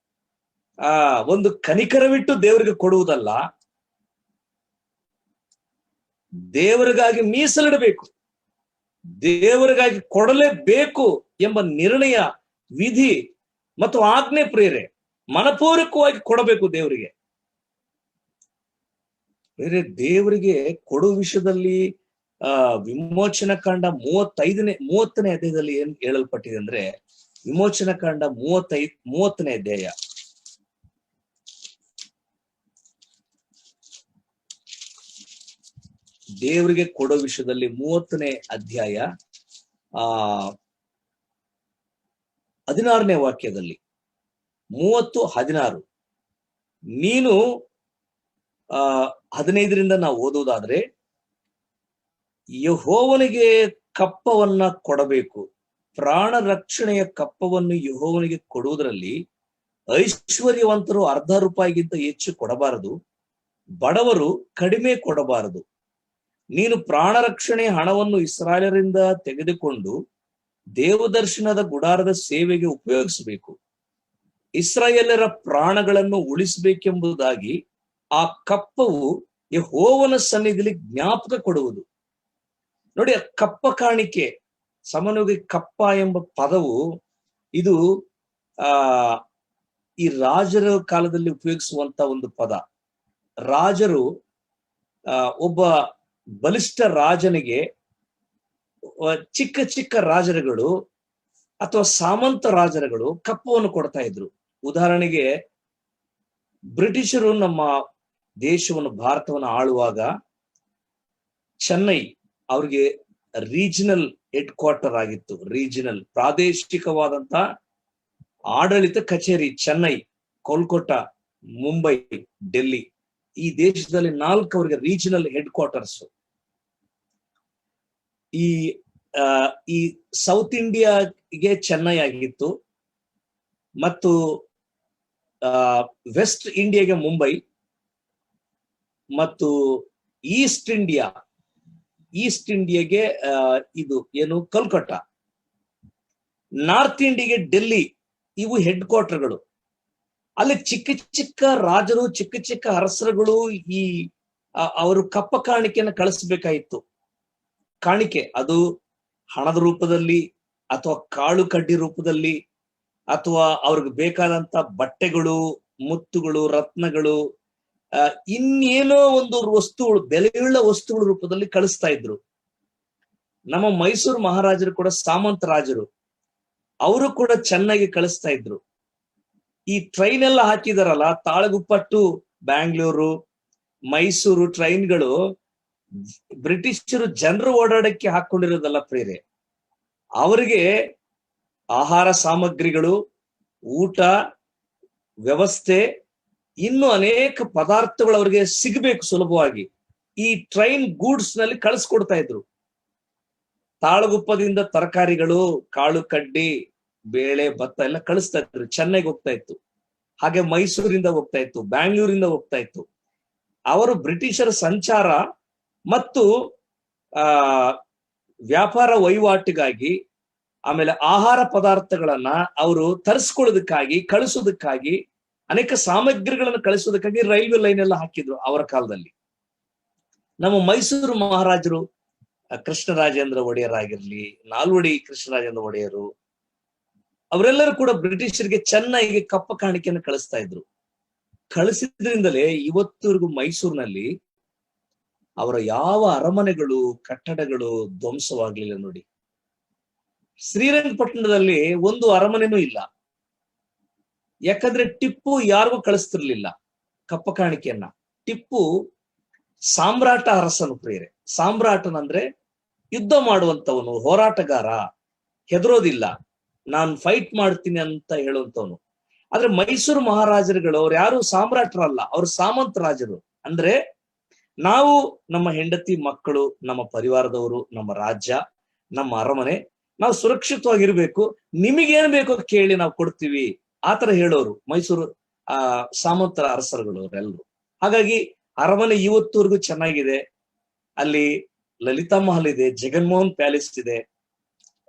ಒಂದು ಕನಿಕರವಿಟ್ಟು ದೇವರಿಗೆ ಕೊಡುವುದಲ್ಲ, ದೇವರಿಗಾಗಿ ಮೀಸಲಿಡಬೇಕು, ದೇವರಿಗಾಗಿ ಕೊಡಲೇಬೇಕು ಎಂಬ ನಿರ್ಣಯ, ವಿಧಿ ಮತ್ತು ಆಜ್ಞೆ ಪ್ರೇರೆ. ಮನಪೂರ್ವಕವಾಗಿ ಕೊಡಬೇಕು ದೇವರಿಗೆ. ಬೇರೆ ದೇವರಿಗೆ ಕೊಡುವ ವಿಷಯದಲ್ಲಿ ವಿಮೋಚನಾ ಕಾಂಡ 30ನೇ ಅಧ್ಯಾಯದಲ್ಲಿ ಏನ್ ಹೇಳಲ್ಪಟ್ಟಿದೆ ಅಂದ್ರೆ, ವಿಮೋಚನಾ ಕಾಂಡ 30ನೇ ಅಧ್ಯಾಯ ದೇವರಿಗೆ ಕೊಡೋ ವಿಷಯದಲ್ಲಿ 30ನೇ ಅಧ್ಯಾಯ 16ನೇ ವಾಕ್ಯದಲ್ಲಿ 30-16 ನೀನು 15ರಿಂದ ನಾವು ಓದುವುದಾದ್ರೆ, ಯೆಹೋವನಿಗೆ ಕಪ್ಪವನ್ನ ಕೊಡಬೇಕು. ಪ್ರಾಣ ರಕ್ಷಣೆಯ ಕಪ್ಪವನ್ನು ಯೆಹೋವನಿಗೆ ಕೊಡುವುದರಲ್ಲಿ ಐಶ್ವರ್ಯವಂತರು ₹1/2 ಹೆಚ್ಚು ಕೊಡಬಾರದು, ಬಡವರು ಕಡಿಮೆ ಕೊಡಬಾರದು. ನೀನು ಪ್ರಾಣ ರಕ್ಷಣೆಯ ಹಣವನ್ನು ಇಸ್ರಾಯೇಲರಿಂದ ತೆಗೆದುಕೊಂಡು ದೇವದರ್ಶನದ ಗುಡಾರದ ಸೇವೆಗೆ ಉಪಯೋಗಿಸಬೇಕು. ಇಸ್ರಾಯೇಲರ ಪ್ರಾಣಗಳನ್ನು ಉಳಿಸಬೇಕೆಂಬುದಾಗಿ ಆ ಕಪ್ಪವು ಯೆಹೋವನ ಸನ್ನಿಧಿಯಲ್ಲಿ ಜ್ಞಾಪಕ ಕೊಡುವುದು. ನೋಡಿ, ಆ ಕಪ್ಪ ಕಾಣಿಕೆ, ಸಾಮಾನ್ಯವಾಗಿ ಕಪ್ಪ ಎಂಬ ಪದವು ಇದು ಈ ರಾಜರ ಕಾಲದಲ್ಲಿ ಉಪಯೋಗಿಸುವಂತ ಒಂದು ಪದ. ರಾಜರು ಒಬ್ಬ ಬಲಿಷ್ಠ ರಾಜನಿಗೆ ಚಿಕ್ಕ ಚಿಕ್ಕ ರಾಜರುಗಳು ಅಥವಾ ಸಾಮಂತ ರಾಜರುಗಳು ಕಪ್ಪವನ್ನು ಕೊಡ್ತಾ ಇದ್ರು. ಉದಾಹರಣೆಗೆ, ಬ್ರಿಟಿಷರು ನಮ್ಮ ದೇಶವನ್ನು, ಭಾರತವನ್ನು ಆಳುವಾಗ ಚೆನ್ನೈ ಅವ್ರಿಗೆ ರೀಜನಲ್ ಹೆಡ್ ಕ್ವಾರ್ಟರ್ ಆಗಿತ್ತು. ರೀಜನಲ್, ಪ್ರಾದೇಶಿಕವಾದಂತ ಆಡಳಿತ ಕಚೇರಿ ಚೆನ್ನೈ, ಕೋಲ್ಕತ್ತಾ, ಮುಂಬೈ, ಡೆಲ್ಲಿ. ಈ ದೇಶದಲ್ಲಿ 4 ಅವರಿಗೆ ರೀಜನಲ್ ಹೆಡ್ ಕ್ವಾರ್ಟರ್ಸ್. ಈ ಸೌತ್ ಇಂಡಿಯಾಗೆ ಚೆನ್ನೈ ಆಗಿತ್ತು, ಮತ್ತು ವೆಸ್ಟ್ ಇಂಡಿಯಾಗೆ ಮುಂಬೈ, ಮತ್ತು ಈಸ್ಟ್ ಇಂಡಿಯಾಗೆ ಇದು ಏನು ಕೋಲ್ಕತ್ತಾ, ನಾರ್ತ್ ಇಂಡಿಯಾಗೆ ಡೆಲ್ಲಿ. ಇವು ಹೆಡ್ ಕ್ವಾರ್ಟರ್ಗಳು. ಅಲ್ಲಿ ಚಿಕ್ಕ ಚಿಕ್ಕ ರಾಜರು, ಚಿಕ್ಕ ಚಿಕ್ಕ ಅರಸರುಗಳು ಅವರು ಕಪ್ಪ ಕಾಣಿಕೆಯನ್ನು ಕಳಿಸ್ಬೇಕಾಯಿತು. ಕಾಣಿಕೆ ಅದು ಹಣದ ರೂಪದಲ್ಲಿ, ಅಥವಾ ಕಾಳು ಕಡ್ಡಿ ರೂಪದಲ್ಲಿ, ಅಥವಾ ಅವ್ರಿಗೆ ಬೇಕಾದಂತ ಬಟ್ಟೆಗಳು, ಮುತ್ತುಗಳು, ರತ್ನಗಳು, ಇನ್ನೇನೋ ಒಂದು ವಸ್ತುಗಳು, ಬೆಲೆಯುಳ್ಳ ವಸ್ತುಗಳ ರೂಪದಲ್ಲಿ ಕಳಿಸ್ತಾ ಇದ್ರು. ನಮ್ಮ ಮೈಸೂರು ಮಹಾರಾಜರು ಕೂಡ ಸಾಮಂತ ರಾಜರು, ಅವರು ಕೂಡ ಚೆನ್ನಾಗಿ ಕಳಿಸ್ತಾ ಇದ್ರು. ಈ ಟ್ರೈನ್ ಎಲ್ಲ ಹಾಕಿದಾರಲ್ಲ, ತಾಳಗುಪ್ಪಟ್ಟು, ಬ್ಯಾಂಗ್ಳೂರು, ಮೈಸೂರು ಟ್ರೈನ್ಗಳು ಬ್ರಿಟಿಷರು ಜನರು ಓಡಾಡಕ್ಕೆ ಹಾಕೊಂಡಿರೋದಲ್ಲ ಪ್ರೇರೆ. ಅವರಿಗೆ ಆಹಾರ ಸಾಮಗ್ರಿಗಳು, ಊಟ ವ್ಯವಸ್ಥೆ, ಇನ್ನು ಅನೇಕ ಪದಾರ್ಥಗಳು ಅವ್ರಿಗೆ ಸಿಗಬೇಕು ಸುಲಭವಾಗಿ. ಈ ಟ್ರೈನ್ ಗೂಡ್ಸ್ ನಲ್ಲಿ ಕಳಿಸ್ಕೊಡ್ತಾ ಇದ್ರು. ತಾಳಗುಪ್ಪದಿಂದ ತರಕಾರಿಗಳು, ಕಾಳು ಕಡ್ಡಿ, ಬೇಳೆ, ಭತ್ತ ಎಲ್ಲ ಕಳಿಸ್ತಾ ಇದ್ರು. ಚೆನ್ನೈಗೆ ಹೋಗ್ತಾ ಇತ್ತು. ಹಾಗೆ ಮೈಸೂರಿಂದ ಹೋಗ್ತಾ ಇತ್ತು, ಬ್ಯಾಂಗ್ಳೂರಿಂದ ಹೋಗ್ತಾ ಇತ್ತು. ಅವರು ಬ್ರಿಟಿಷರ ಸಂಚಾರ ಮತ್ತು ವ್ಯಾಪಾರ ವಹಿವಾಟಿಗಾಗಿ, ಆಮೇಲೆ ಆಹಾರ ಪದಾರ್ಥಗಳನ್ನ ಅವರು ತರಿಸ್ಕೊಳ್ಳೋದಕ್ಕಾಗಿ, ಕಳಿಸೋದಕ್ಕಾಗಿ, ಅನೇಕ ಸಾಮಗ್ರಿಗಳನ್ನು ಕಳಿಸೋದಕ್ಕಾಗಿ ರೈಲ್ವೆ ಲೈನ್ ಎಲ್ಲ ಹಾಕಿದ್ರು ಅವರ ಕಾಲದಲ್ಲಿ. ನಮ್ಮ ಮೈಸೂರು ಮಹಾರಾಜರು ಕೃಷ್ಣರಾಜೇಂದ್ರ ಒಡೆಯರ್ ಆಗಿರ್ಲಿ, ನಾಲ್ವಡಿ ಕೃಷ್ಣರಾಜೇಂದ್ರ ಒಡೆಯರು, ಅವರೆಲ್ಲರೂ ಕೂಡ ಬ್ರಿಟಿಷರಿಗೆ ಚೆನ್ನಾಗಿ ಕಪ್ಪ ಕಾಣಿಕೆಯನ್ನು ಕಳಿಸ್ತಾ ಇದ್ರು. ಕಳಿಸಿದ್ರಿಂದಲೇ ಇವತ್ತುವರೆಗೂ ಮೈಸೂರಿನಲ್ಲಿ ಅವರ ಯಾವ ಅರಮನೆಗಳು, ಕಟ್ಟಡಗಳು ಧ್ವಂಸವಾಗ್ಲಿಲ್ಲ ನೋಡಿ. ಶ್ರೀರಂಗಪಟ್ಟಣದಲ್ಲಿ ಒಂದು ಅರಮನೆನೂ ಇಲ್ಲ. ಯಾಕಂದ್ರೆ ಟಿಪ್ಪು ಯಾರಿಗೂ ಕಳಿಸ್ತಿರ್ಲಿಲ್ಲ ಕಪ್ಪ ಕಾಣಿಕೆಯನ್ನ. ಟಿಪ್ಪು ಸಾಮ್ರಾಟ ಅರಸನು ಪ್ರಿಯರೇ. ಸಾಮ್ರಾಟನಂದ್ರೆ ಯುದ್ಧ ಮಾಡುವಂತವನು, ಹೋರಾಟಗಾರ, ಹೆದರೋದಿಲ್ಲ, ನಾನು ಫೈಟ್ ಮಾಡ್ತೀನಿ ಅಂತ ಹೇಳುವಂತವನು. ಆದ್ರೆ ಮೈಸೂರು ಮಹಾರಾಜರುಗಳು ಅವ್ರು ಯಾರು ಸಾಮ್ರಾಟರಲ್ಲ, ಅವ್ರು ಸಾಮಂತ ರಾಜರು. ಅಂದ್ರೆ ನಾವು, ನಮ್ಮ ಹೆಂಡತಿ ಮಕ್ಕಳು, ನಮ್ಮ ಪರಿವಾರದವರು, ನಮ್ಮ ರಾಜ್ಯ, ನಮ್ಮ ಅರಮನೆ, ನಾವು ಸುರಕ್ಷಿತವಾಗಿರ್ಬೇಕು, ನಿಮಗೇನ್ ಬೇಕೋ ಕೇಳಿ ನಾವು ಕೊಡ್ತೀವಿ, ಆತರ ಹೇಳೋರು ಮೈಸೂರು ಸಾಮಂತರ ಅರಸರುಗಳು ಅವರೆಲ್ಲರೂ. ಹಾಗಾಗಿ ಅರಮನೆ ಇವತ್ತುವರೆಗೂ ಚೆನ್ನಾಗಿದೆ. ಅಲ್ಲಿ ಲಲಿತಾ ಮಹಲ್ ಇದೆ, ಜಗನ್ಮೋಹನ್ ಪ್ಯಾಲೇಸ್ ಇದೆ,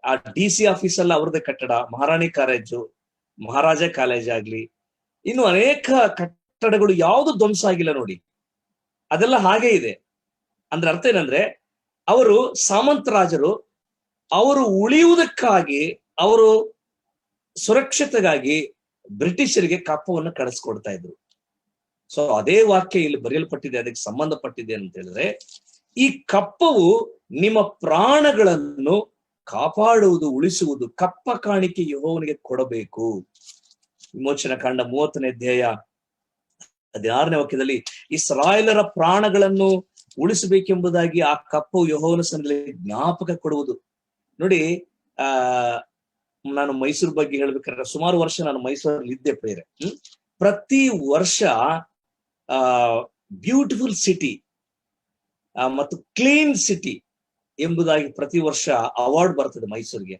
ಆ DC ಆಫೀಸ್ ಎಲ್ಲ ಅವ್ರದ್ದೇ ಕಟ್ಟಡ, ಮಹಾರಾಣಿ ಕಾಲೇಜು, ಮಹಾರಾಜ ಕಾಲೇಜ್ ಆಗ್ಲಿ, ಇನ್ನು ಅನೇಕ ಕಟ್ಟಡಗಳು ಯಾವುದು ಧ್ವಂಸ ಆಗಿಲ್ಲ ನೋಡಿ. ಅದೆಲ್ಲ ಹಾಗೆ ಇದೆ. ಅಂದ್ರೆ ಅರ್ಥ ಏನಂದ್ರೆ, ಅವರು ಸಾಮಂತ ರಾಜರು, ಅವರು ಉಳಿಯುವುದಕ್ಕಾಗಿ, ಅವರು ಸುರಕ್ಷತೆಗಾಗಿ ಬ್ರಿಟಿಷರಿಗೆ ಕಪ್ಪವನ್ನು ಕಳಿಸ್ಕೊಡ್ತಾ ಇದ್ರು. ಸೊ ಅದೇ ವಾಕ್ಯ ಇಲ್ಲಿ ಬರೆಯಲ್ಪಟ್ಟಿದೆ, ಅದಕ್ಕೆ ಸಂಬಂಧಪಟ್ಟಿದೆ ಅಂತ ಹೇಳಿದ್ರೆ, ಈ ಕಪ್ಪವು ನಿಮ್ಮ ಪ್ರಾಣಗಳನ್ನು ಕಾಪಾಡುವುದು, ಉಳಿಸುವುದು. ಕಪ್ಪ ಕಾಣಿಕೆ ಯೆಹೋವನಿಗೆ ಕೊಡಬೇಕು. ವಿಮೋಚನ ಕಾಂಡ 30ನೇ ಅಧ್ಯಾಯ 16ನೇ ವಾಕ್ಯದಲ್ಲಿ ಇಸ್ರಾಯೇಲರ ಪ್ರಾಣಗಳನ್ನು ಉಳಿಸಬೇಕೆಂಬುದಾಗಿ ಆ ಕಪ್ಪು ಯೆಹೋವನ ಸನ್ನಿಧಿಯಲ್ಲಿ ಜ್ಞಾಪಕ ಕೊಡುವುದು. ನೋಡಿ, ನಾನು ಮೈಸೂರು ಬಗ್ಗೆ ಹೇಳ್ಬೇಕಾದ್ರೆ ಸುಮಾರು ವರ್ಷ ನಾನು ಮೈಸೂರಲ್ಲಿ ಇದ್ದೆ ಪ್ರೇರೆ. ಪ್ರತಿ ವರ್ಷ ಬ್ಯೂಟಿಫುಲ್ ಸಿಟಿ ಮತ್ತು ಕ್ಲೀನ್ ಸಿಟಿ ಎಂಬುದಾಗಿ ಪ್ರತಿ ವರ್ಷ ಅವಾರ್ಡ್ ಬರ್ತದೆ ಮೈಸೂರಿಗೆ.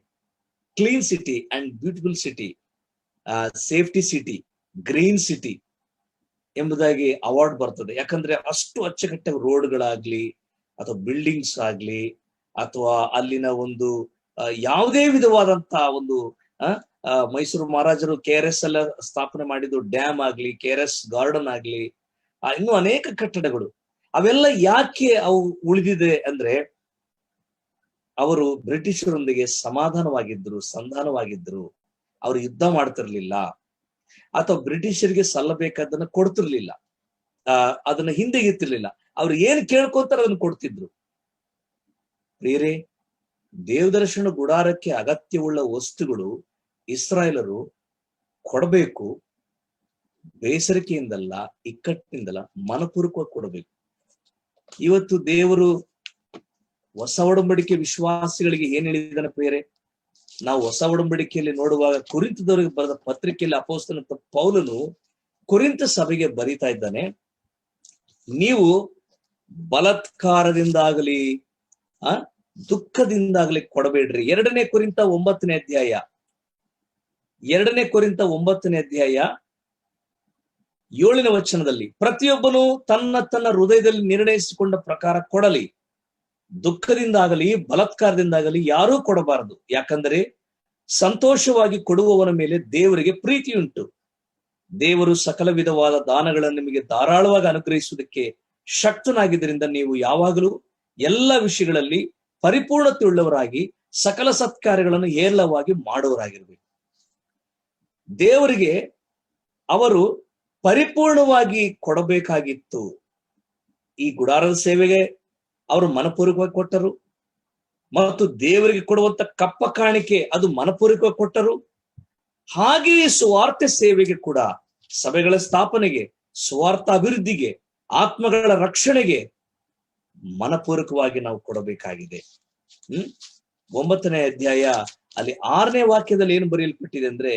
Clean city and beautiful city, safety city, green city ಎಂಬುದಾಗಿ ಅವಾರ್ಡ್ ಬರ್ತದೆ. ಯಾಕಂದ್ರೆ ಅಷ್ಟು ಅಚ್ಚುಕಟ್ಟಾಗಿ ರೋಡ್ಗಳಾಗ್ಲಿ, ಅಥವಾ ಬಿಲ್ಡಿಂಗ್ಸ್ ಆಗ್ಲಿ, ಅಥವಾ ಅಲ್ಲಿನ ಒಂದು ಯಾವುದೇ ವಿಧವಾದಂತಹ ಒಂದು ಮೈಸೂರು ಮಹಾರಾಜರು KRS ಎಲ್ಲ ಸ್ಥಾಪನೆ ಮಾಡಿದ್ದು, ಡ್ಯಾಮ್ ಆಗ್ಲಿ, KRS ಗಾರ್ಡನ್ ಆಗ್ಲಿ, ಇನ್ನು ಅನೇಕ ಕಟ್ಟಡಗಳು, ಅವೆಲ್ಲ ಯಾಕೆ ಅವು ಉಳಿದಿದೆ ಅಂದ್ರೆ ಅವರು ಬ್ರಿಟಿಷರೊಂದಿಗೆ ಸಮಾಧಾನವಾಗಿದ್ರು, ಸಂಧಾನವಾಗಿದ್ರು. ಅವರು ಯುದ್ಧ ಮಾಡ್ತಿರ್ಲಿಲ್ಲ, ಅಥವಾ ಬ್ರಿಟಿಷರಿಗೆ ಸಲ್ಲಬೇಕಾದನ್ನ ಕೊಡ್ತಿರ್ಲಿಲ್ಲ, ಅದನ್ನ ಹಿಂದೆಗಿತ್ತಿರ್ಲಿಲ್ಲ. ಅವ್ರು ಏನ್ ಕೇಳ್ಕೊಂತಾರ ಅದನ್ನ ಕೊಡ್ತಿದ್ರು. ಪ್ರಿಯರೇ, ದೇವದರ್ಶನ ಗುಡಾರಕ್ಕೆ ಅಗತ್ಯವುಳ್ಳ ವಸ್ತುಗಳು ಇಸ್ರಾಯೇಲರು ಕೊಡಬೇಕು. ಬೇಸರಿಕೆಯಿಂದಲ್ಲ, ಇಕ್ಕಟ್ಟಿನಿಂದಲ್ಲ, ಮನಪೂರ್ವಕವಾಗಿ ಕೊಡಬೇಕು. ಇವತ್ತು ದೇವರು ಹೊಸ ಒಡಂಬಡಿಕೆ ವಿಶ್ವಾಸಿಗಳಿಗೆ ಏನ್ ಹೇಳಿದಾನೆ ಪ್ರಿಯರೇ? ನಾವು ಹೊಸ ಒಡಂಬಡಿಕೆಯಲ್ಲಿ ನೋಡುವಾಗ ಕೊರಿಂಥದವರಿಗೆ ಬರೆದ ಪತ್ರಿಕೆಯಲ್ಲಿ ಅಪೊಸ್ತಲನಾದ ಪೌಲನು ಕೊರಿಂಥ ಸಭೆಗೆ ಬರೀತಾ ಇದ್ದಾನೆ, ನೀವು ಬಲಾತ್ಕಾರದಿಂದಾಗಲಿ ದುಃಖದಿಂದಾಗಲಿ ಕೊಡಬೇಡ್ರಿ. 2ನೇ ಕೊರಿಂಥ 9ನೇ ಅಧ್ಯಾಯ 7ನೇ ವಚನದಲ್ಲಿ, ಪ್ರತಿಯೊಬ್ಬನು ತನ್ನ ತನ್ನ ಹೃದಯದಲ್ಲಿ ನಿರ್ಣಯಿಸಿಕೊಂಡ ಪ್ರಕಾರ ಕೊಡಲಿ, ದುಃಖದಿಂದಾಗಲಿ ಬಲಾತ್ಕಾರದಿಂದಾಗಲಿ ಯಾರೂ ಕೊಡಬಾರದು. ಯಾಕಂದರೆ ಸಂತೋಷವಾಗಿ ಕೊಡುವವನ ಮೇಲೆ ದೇವರಿಗೆ ಪ್ರೀತಿಯುಂಟು. ದೇವರು ಸಕಲ ವಿಧವಾದ ದಾನಗಳನ್ನು ನಿಮಗೆ ಧಾರಾಳವಾಗಿ ಅನುಗ್ರಹಿಸುವುದಕ್ಕೆ ಶಕ್ತನಾಗಿದ್ದರಿಂದ ನೀವು ಯಾವಾಗಲೂ ಎಲ್ಲ ವಿಷಯಗಳಲ್ಲಿ ಪರಿಪೂರ್ಣತೆ ಉಳ್ಳವರಾಗಿ ಸಕಲ ಸತ್ಕಾರ್ಯಗಳನ್ನು ಹೇರಳವಾಗಿ ಮಾಡುವವರಾಗಿರ್ಬೇಕು. ದೇವರಿಗೆ ಅವರು ಪರಿಪೂರ್ಣವಾಗಿ ಕೊಡಬೇಕಾಗಿತ್ತು. ಈ ಗುಡಾರದ ಸೇವೆಗೆ ಅವರು ಮನಪೂರ್ವಕವಾಗಿ ಕೊಟ್ಟರು, ಮತ್ತು ದೇವರಿಗೆ ಕೊಡುವಂತ ಕಪ್ಪ ಕಾಣಿಕೆ ಅದು ಮನಪೂರ್ವಕವಾಗಿ ಕೊಟ್ಟರು. ಹಾಗೆಯೇ ಸುವಾರ್ಥ ಸೇವೆಗೆ ಕೂಡ, ಸಭೆಗಳ ಸ್ಥಾಪನೆಗೆ, ಸುವಾರ್ಥ ಅಭಿವೃದ್ಧಿಗೆ, ಆತ್ಮಗಳ ರಕ್ಷಣೆಗೆ ಮನಪೂರ್ವಕವಾಗಿ ನಾವು ಕೊಡಬೇಕಾಗಿದೆ. 9ನೇ ಅಧ್ಯಾಯ ಅಲ್ಲಿ 6ನೇ ವಾಕ್ಯದಲ್ಲಿ ಏನು ಬರೆಯಲ್ಪಟ್ಟಿದೆ ಅಂದ್ರೆ,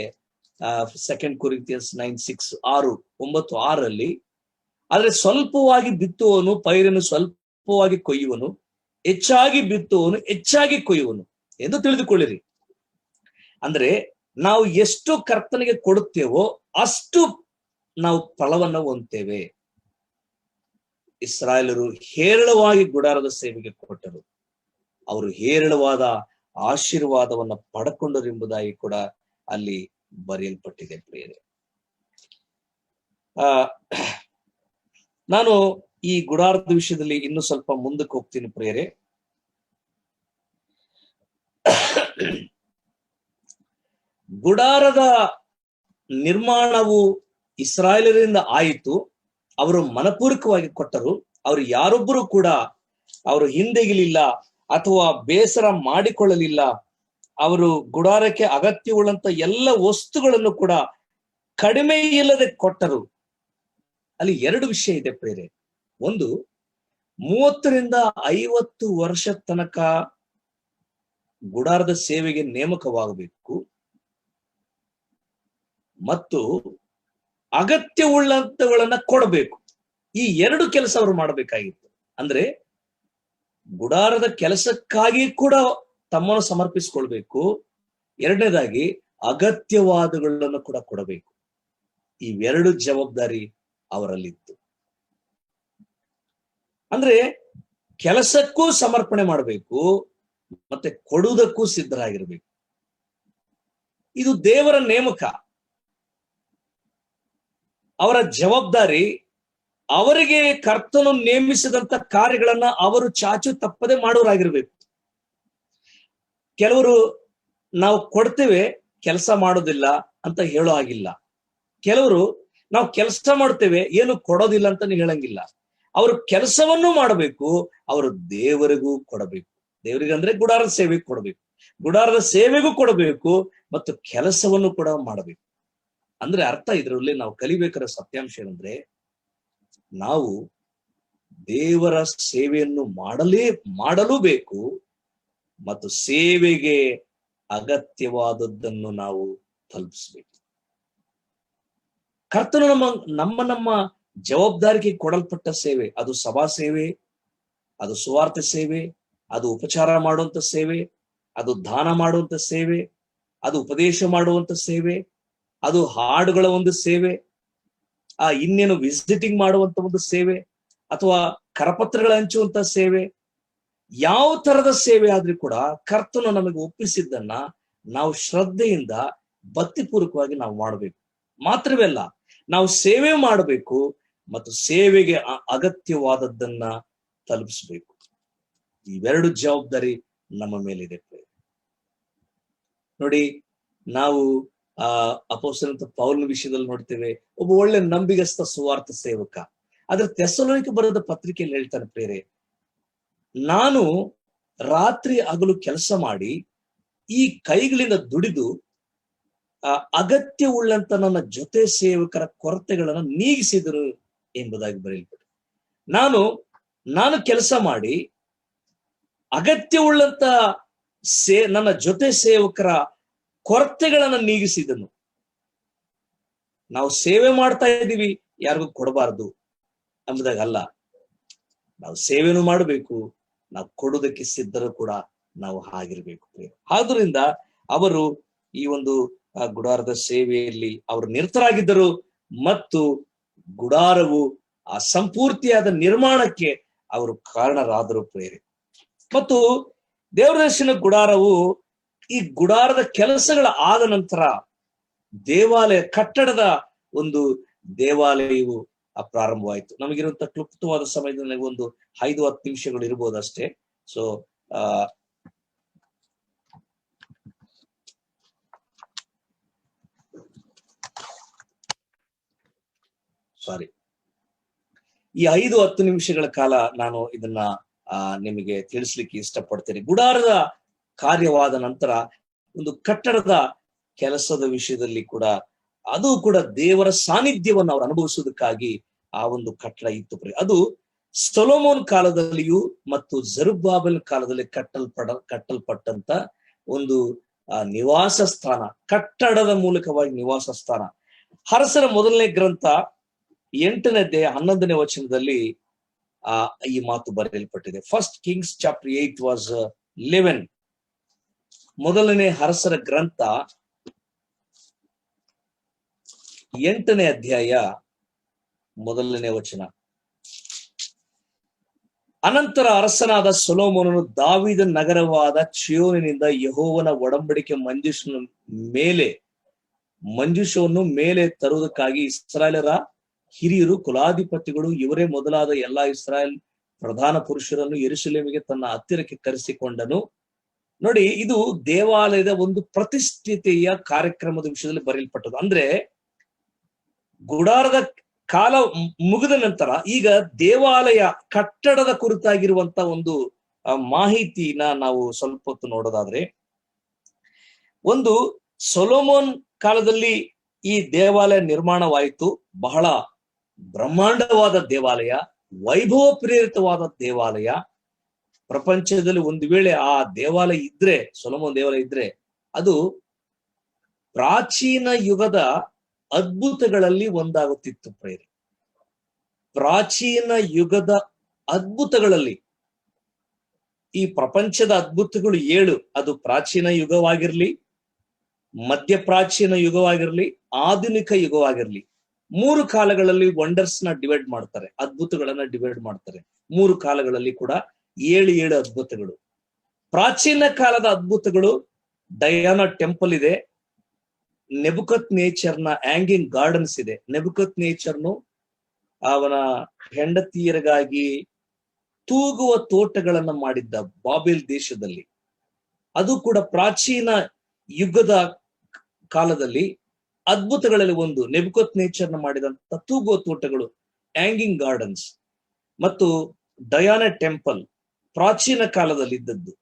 2 Corinthians 9:6 ಆದ್ರೆ ಸ್ವಲ್ಪವಾಗಿ ಬಿತ್ತುವವನು ಪೈರನ್ನು ಸ್ವಲ್ಪವಾಗಿ ಕೊಯ್ಯುವನು, ಹೆಚ್ಚಾಗಿ ಬಿತ್ತುವವನು ಹೆಚ್ಚಾಗಿ ಕೊಯ್ಯುವನು ಎಂದು ತಿಳಿದುಕೊಳ್ಳಿರಿ. ಅಂದ್ರೆ ನಾವು ಎಷ್ಟು ಕರ್ತನಿಗೆ ಕೊಡುತ್ತೇವೋ ಅಷ್ಟು ನಾವು ಫಲವನ್ನು ಹೊಂದುತ್ತೇವೆ. ಇಸ್ರಾಯೇಲರು ಹೇರಳವಾಗಿ ಗುಡಾರದ ಸೇವೆಗೆ ಕೊಟ್ಟರು, ಅವರು ಹೇರಳವಾದ ಆಶೀರ್ವಾದವನ್ನ ಪಡ್ಕೊಂಡರು ಎಂಬುದಾಗಿ ಕೂಡ ಅಲ್ಲಿ ಬರೆಯಲ್ಪಟ್ಟಿದೆ ಪ್ರಿಯರೇ. ನಾನು ಈ ಗುಡಾರದ ವಿಷಯದಲ್ಲಿ ಇನ್ನು ಸ್ವಲ್ಪ ಮುಂದಕ್ಕೆ ಹೋಗ್ತೀನಿ ಪ್ರಿಯರೇ. ಗುಡಾರದ ನಿರ್ಮಾಣವು ಇಸ್ರಾಯೇಲರಿಂದ ಆಯಿತು, ಅವರು ಮನಪೂರ್ವಕವಾಗಿ ಕೊಟ್ಟರು. ಅವರು ಯಾರೊಬ್ಬರು ಕೂಡ ಅವರು ಹಿಂದೆಗಿಲಿಲ್ಲ ಅಥವಾ ಬೇಸರ ಮಾಡಿಕೊಳ್ಳಲಿಲ್ಲ. ಅವರು ಗುಡಾರಕ್ಕೆ ಅಗತ್ಯವುಳ್ಳಂತ ಎಲ್ಲ ವಸ್ತುಗಳನ್ನು ಕೂಡ ಕಡಿಮೆ ಇಲ್ಲದೆ ಕೊಟ್ಟರು. ಅಲ್ಲಿ 2 ವಿಷಯ ಇದೆ ಪ್ರೇರೆ. ಒಂದು, 30ರಿಂದ 50 ವರ್ಷ ತನಕ ಗುಡಾರದ ಸೇವೆಗೆ ನೇಮಕವಾಗಬೇಕು, ಮತ್ತು ಅಗತ್ಯವುಳ್ಳಂತಗಳನ್ನ ಕೊಡಬೇಕು. ಈ 2 ಕೆಲಸ ಅವರು ಮಾಡಬೇಕಾಗಿತ್ತು. ಅಂದ್ರೆ ಗುಡಾರದ ಕೆಲಸಕ್ಕಾಗಿ ಕೂಡ ತಮ್ಮನ್ನು ಸಮರ್ಪಿಸಿಕೊಳ್ಬೇಕು, ಎರಡನೇದಾಗಿ ಅಗತ್ಯವಾದಗಳನ್ನು ಕೂಡ ಕೊಡಬೇಕು. ಇವೆರಡು ಜವಾಬ್ದಾರಿ ಅವರಲ್ಲಿತ್ತು. ಅಂದ್ರೆ ಕೆಲಸಕ್ಕೂ ಸಮರ್ಪಣೆ ಮಾಡಬೇಕು, ಮತ್ತೆ ಕೊಡುವುದಕ್ಕೂ ಸಿದ್ಧರಾಗಿರ್ಬೇಕು. ಇದು ದೇವರ ನೇಮಕ, ಅವರ ಜವಾಬ್ದಾರಿ. ಅವರಿಗೆ ಕರ್ತನು ನೇಮಿಸಿದಂತ ಕಾರ್ಯಗಳನ್ನ ಅವರು ಚಾಚು ತಪ್ಪದೆ ಮಾಡೋರಾಗಿರ್ಬೇಕು. ಕೆಲವರು ನಾವು ಕೊಡ್ತೇವೆ, ಕೆಲಸ ಮಾಡೋದಿಲ್ಲ ಅಂತ ಹೇಳೋ ಹಾಗಿಲ್ಲ. ಕೆಲವರು ನಾವು ಕೆಲಸ ಮಾಡ್ತೇವೆ, ಏನು ಕೊಡೋದಿಲ್ಲ ಅಂತ ಹೇಳಂಗಿಲ್ಲ. ಅವರು ಕೆಲಸವನ್ನು ಮಾಡಬೇಕು, ಅವರು ದೇವರಿಗೂ ಕೊಡಬೇಕು. ದೇವರಿಗೆ ಅಂದ್ರೆ ಗುಡಾರದ ಸೇವೆಗೆ ಕೊಡಬೇಕು, ಗುಡಾರದ ಸೇವೆಗೂ ಕೊಡಬೇಕು, ಮತ್ತು ಕೆಲಸವನ್ನು ಕೂಡ ಮಾಡಬೇಕು. ಅಂದ್ರೆ ಅರ್ಥ ಇದರಲ್ಲಿ ನಾವು ಕಲಿಬೇಕಾದ ಸತ್ಯಾಂಶ ಏನಂದ್ರೆ, ನಾವು ದೇವರ ಸೇವೆಯನ್ನು ಮಾಡಲೂ ಬೇಕು, ಮತ್ತು ಸೇವೆಗೆ ಅಗತ್ಯವಾದದ್ದನ್ನು ನಾವು ತಲುಪಿಸ್ಬೇಕು. ಕರ್ತನು ನಮ್ಮ ಜವಾಬ್ದಾರಿಗೆ ಕೊಡಲ್ಪಟ್ಟ ಸೇವೆ, ಅದು ಸಭಾ ಸೇವೆ, ಅದು ಸುವಾರ್ಥ ಸೇವೆ, ಅದು ಉಪಚಾರ ಮಾಡುವಂತ ಸೇವೆ, ಅದು ದಾನ ಮಾಡುವಂತ ಸೇವೆ, ಅದು ಉಪದೇಶ ಮಾಡುವಂತ ಸೇವೆ, ಅದು ಹಾಡುಗಳ ಒಂದು ಸೇವೆ, ಇನ್ನೇನು ವಿಸಿಟಿಂಗ್ ಮಾಡುವಂತ ಒಂದು ಸೇವೆ, ಅಥವಾ ಕರಪತ್ರಗಳ ಹಂಚುವಂತ ಸೇವೆ. ಯಾವ ತರದ ಸೇವೆ ಆದ್ರೂ ಕೂಡ ಕರ್ತನು ನಮಗೆ ಒಪ್ಪಿಸಿದ್ದನ್ನ ನಾವು ಶ್ರದ್ಧೆಯಿಂದ ಭಕ್ತಿಪೂರ್ವಕವಾಗಿ ನಾವು ಮಾಡಬೇಕು. ಮಾತ್ರವೇ ಅಲ್ಲ, ನಾವು ಸೇವೆ ಮಾಡಬೇಕು ಮತ್ತು ಸೇವೆಗೆ ಅಗತ್ಯವಾದದ್ದನ್ನ ತಲುಪಿಸಬೇಕು. ಇವೆರಡು ಜವಾಬ್ದಾರಿ ನಮ್ಮ ಮೇಲಿದೆ. ನೋಡಿ, ನಾವು ಅಪೊಸ್ತಲನಾದ ಪೌಲನ ವಿಷಯದಲ್ಲಿ ನೋಡ್ತೇವೆ, ಒಬ್ಬ ಒಳ್ಳೆ ನಂಬಿಗಸ್ತ ಸುವಾರ್ಥ ಸೇವಕ. ಆದ್ರೆ ಥೆಸಲೋನಿಕ ಬರೆದ ಪತ್ರಿಕೆಯಲ್ಲಿ ಹೇಳ್ತಾನೆ, ಪ್ರೇರೆ, ನಾನು ರಾತ್ರಿ ಹಗಲು ಕೆಲಸ ಮಾಡಿ ಈ ಕೈಗಳಿಂದ ದುಡಿದು ಅಗತ್ಯವುಳ್ಳಂತ ನನ್ನ ಜೊತೆ ಸೇವಕರ ಕೊರತೆಗಳನ್ನು ನೀಗಿಸಿದರು ಎಂಬುದಾಗಿ ಬರೆಯಲ್ಪಟ್ಟೆ. ನಾನು ಕೆಲಸ ಮಾಡಿ ಅಗತ್ಯವುಳ್ಳಂತ ನನ್ನ ಜೊತೆ ಸೇವಕರ ಕೊರತೆಗಳನ್ನು ನೀಗಿಸಿದನು. ನಾವು ಸೇವೆ ಮಾಡ್ತಾ ಇದ್ದೀವಿ, ಯಾರಿಗೂ ಕೊಡಬಾರದು ಎಂಬುದಾಗ ಅಲ್ಲ. ನಾವು ಸೇವೆನೂ ಮಾಡಬೇಕು, ನಾವು ಕೊಡುವುದಕ್ಕೆ ಸಿದ್ಧರು ಕೂಡ ನಾವು ಆಗಿರ್ಬೇಕು. ಆದ್ರಿಂದ ಅವರು ಈ ಒಂದು ಗುಡಾರದ ಸೇವೆಯಲ್ಲಿ ಅವರು ನಿರತರಾಗಿದ್ದರು ಮತ್ತು ಗುಡಾರವು ಆ ಸಂಪೂರ್ತಿಯಾದ ನಿರ್ಮಾಣಕ್ಕೆ ಅವರು ಕಾರಣರಾದರು. ಪ್ರೇರೆ ಮತ್ತು ದೇವರ ದರ್ಶನ ಗುಡಾರವು ಈ ಗುಡಾರದ ಕೆಲಸಗಳ ಆದ ನಂತರ ದೇವಾಲಯ ಕಟ್ಟಡದ ಒಂದು ದೇವಾಲಯವು ಪ್ರಾರಂಭವಾಯಿತು. ನಮಗಿರುವಂತ ಕ್ಲುಪ್ತವಾದ ಸಮಯದಲ್ಲಿ ಒಂದು 5-10 ನಿಮಿಷಗಳು ಇರ್ಬೋದು ಅಷ್ಟೇ. ಸೊ ಸಾರಿ, ಈ 5-10 ನಿಮಿಷಗಳ ಕಾಲ ನಾನು ಇದನ್ನ ನಿಮಗೆ ತಿಳಿಸ್ಲಿಕ್ಕೆ ಇಷ್ಟಪಡ್ತೇನೆ. ಗುಡಾರದ ಕಾರ್ಯವಾದ ನಂತರ ಒಂದು ಕಟ್ಟಡದ ಕೆಲಸದ ವಿಷಯದಲ್ಲಿ ಕೂಡ ಅದು ಕೂಡ ದೇವರ ಸಾನ್ನಿಧ್ಯವನ್ನು ಅವರು ಅನುಭವಿಸುವುದಕ್ಕಾಗಿ ಆ ಒಂದು ಕಟ್ಟಡ ಇತ್ತು. ಅದು ಸೊಲೊಮೋನ್ ಕಾಲದಲ್ಲಿಯೂ ಮತ್ತು ಜೆರುಬ್ಬಾಬೆಲ್ ಕಾಲದಲ್ಲಿ ಕಟ್ಟಲ್ಪಟ್ಟಂತ ಒಂದು ನಿವಾಸ ಸ್ಥಾನ, ಕಟ್ಟಡದ ಮೂಲಕವಾಗಿ ನಿವಾಸ ಸ್ಥಾನ. ಅರಸರ ಮೊದಲನೇ ಗ್ರಂಥ 8ನೇ ಅಧ್ಯಾಯ 11ನೇ ವಚನದಲ್ಲಿ ಈ ಮಾತು ಬರೆಯಲ್ಪಟ್ಟಿದೆ. First Kings chapter 8 was 11. ಮೊದಲನೇ ಅರಸರ ಗ್ರಂಥ 8ನೇ ಅಧ್ಯಾಯ 1ನೇ ವಚನ. ಅನಂತರ ಅರಸನಾದ ಸೊಲೊಮೋನನು ದಾವೀದ ನಗರವಾದ ಚೀಯೋನಿನಿಂದ ಯೆಹೋವನ ಒಡಂಬಡಿಕೆ ಮಂಜೂಷವನ್ನು ಮೇಲೆ ತರುವುದಕ್ಕಾಗಿ ಇಸ್ರಾಯೇಲರ ಹಿರಿಯರು, ಕುಲಾಧಿಪತಿಗಳು, ಇವರೇ ಮೊದಲಾದ ಎಲ್ಲಾ ಇಸ್ರಾಯೇಲ್ ಪ್ರಧಾನ ಪುರುಷರನ್ನು ಯೆರೂಸಲೇಮಿಗೆ ತನ್ನ ಹತ್ತಿರಕ್ಕೆ ಕರೆಸಿಕೊಂಡನು. ನೋಡಿ, ಇದು ದೇವಾಲಯದ ಒಂದು ಪ್ರತಿಷ್ಠಿತೆಯ ಕಾರ್ಯಕ್ರಮದ ವಿಷಯದಲ್ಲಿ ಬರೆಯಲ್ಪಟ್ಟದ್ದು. ಅಂದ್ರೆ ಗುಡಾರದ ಕಾಲ ಮುಗಿದ ನಂತರ ಈಗ ದೇವಾಲಯ ಕಟ್ಟಡದ ಕುರಿತಾಗಿರುವಂತ ಒಂದು ಮಾಹಿತಿನ ನಾವು ಸ್ವಲ್ಪ ಹೊತ್ತು ನೋಡೋದಾದ್ರೆ, ಒಂದು ಸೊಲೊಮೋನ್ ಕಾಲದಲ್ಲಿ ಈ ದೇವಾಲಯ ನಿರ್ಮಾಣವಾಯಿತು. ಬಹಳ ಬ್ರಹ್ಮಾಂಡವಾದ ದೇವಾಲಯ, ವೈಭವ ಪ್ರೇರಿತವಾದ ದೇವಾಲಯ. ಪ್ರಪಂಚದಲ್ಲಿ ಒಂದು ವೇಳೆ ಆ ದೇವಾಲಯ ಇದ್ರೆ, ಸೊಲೊಮೋನ್ ದೇವಾಲಯ ಇದ್ರೆ, ಅದು ಪ್ರಾಚೀನ ಯುಗದ ಅದ್ಭುತಗಳಲ್ಲಿ ಒಂದಾಗುತ್ತಿತ್ತು. ಪ್ರೇರೆ, ಪ್ರಾಚೀನ ಯುಗದ ಅದ್ಭುತಗಳಲ್ಲಿ ಈ ಪ್ರಪಂಚದ ಅದ್ಭುತಗಳು 7, ಅದು ಪ್ರಾಚೀನ ಯುಗವಾಗಿರ್ಲಿ, ಮಧ್ಯ ಪ್ರಾಚೀನ ಯುಗವಾಗಿರ್ಲಿ, ಆಧುನಿಕ ಯುಗವಾಗಿರ್ಲಿ, 3 ಕಾಲಗಳಲ್ಲಿ ವಂಡರ್ಸ್ ನ ಡಿವೈಡ್ ಮಾಡ್ತಾರೆ, ಅದ್ಭುತಗಳನ್ನ ಡಿವೈಡ್ ಮಾಡ್ತಾರೆ. 3 ಕಾಲಗಳಲ್ಲಿ ಕೂಡ 7 ಅದ್ಭುತಗಳು. ಪ್ರಾಚೀನ ಕಾಲದ ಅದ್ಭುತಗಳು, ಡಯಾನಾ ಟೆಂಪಲ್ ಇದೆ, ನೆಬುಕತ್ ನೇಚರ್ನ ಹ್ಯಾಂಗಿಂಗ್ ಗಾರ್ಡನ್ಸ್ ಇದೆ. ನೆಬುಕತ್ ನೇಚರ್ನು ಅವನ ಹೆಂಡತಿಯರಿಗಾಗಿ ತೂಗುವ ತೋಟಗಳನ್ನ ಮಾಡಿದ್ದ ಬಾಬೆಲ್ ದೇಶದಲ್ಲಿ. ಅದು ಕೂಡ ಪ್ರಾಚೀನ ಯುಗದ ಕಾಲದಲ್ಲಿ ಅದ್ಭುತಗಳಲ್ಲಿ ಒಂದು. ನೆಬುಕತ್ ನೇಚರ್ನ ಮಾಡಿದಂತ ತೂಗುವ ತೋಟಗಳು, ಹ್ಯಾಂಗಿಂಗ್ ಗಾರ್ಡನ್ಸ್ ಮತ್ತು ಡಯಾನಾ ಟೆಂಪಲ್ ಪ್ರಾಚೀನ ಕಾಲದಲ್ಲಿ ಇದ್ದದ್ದು.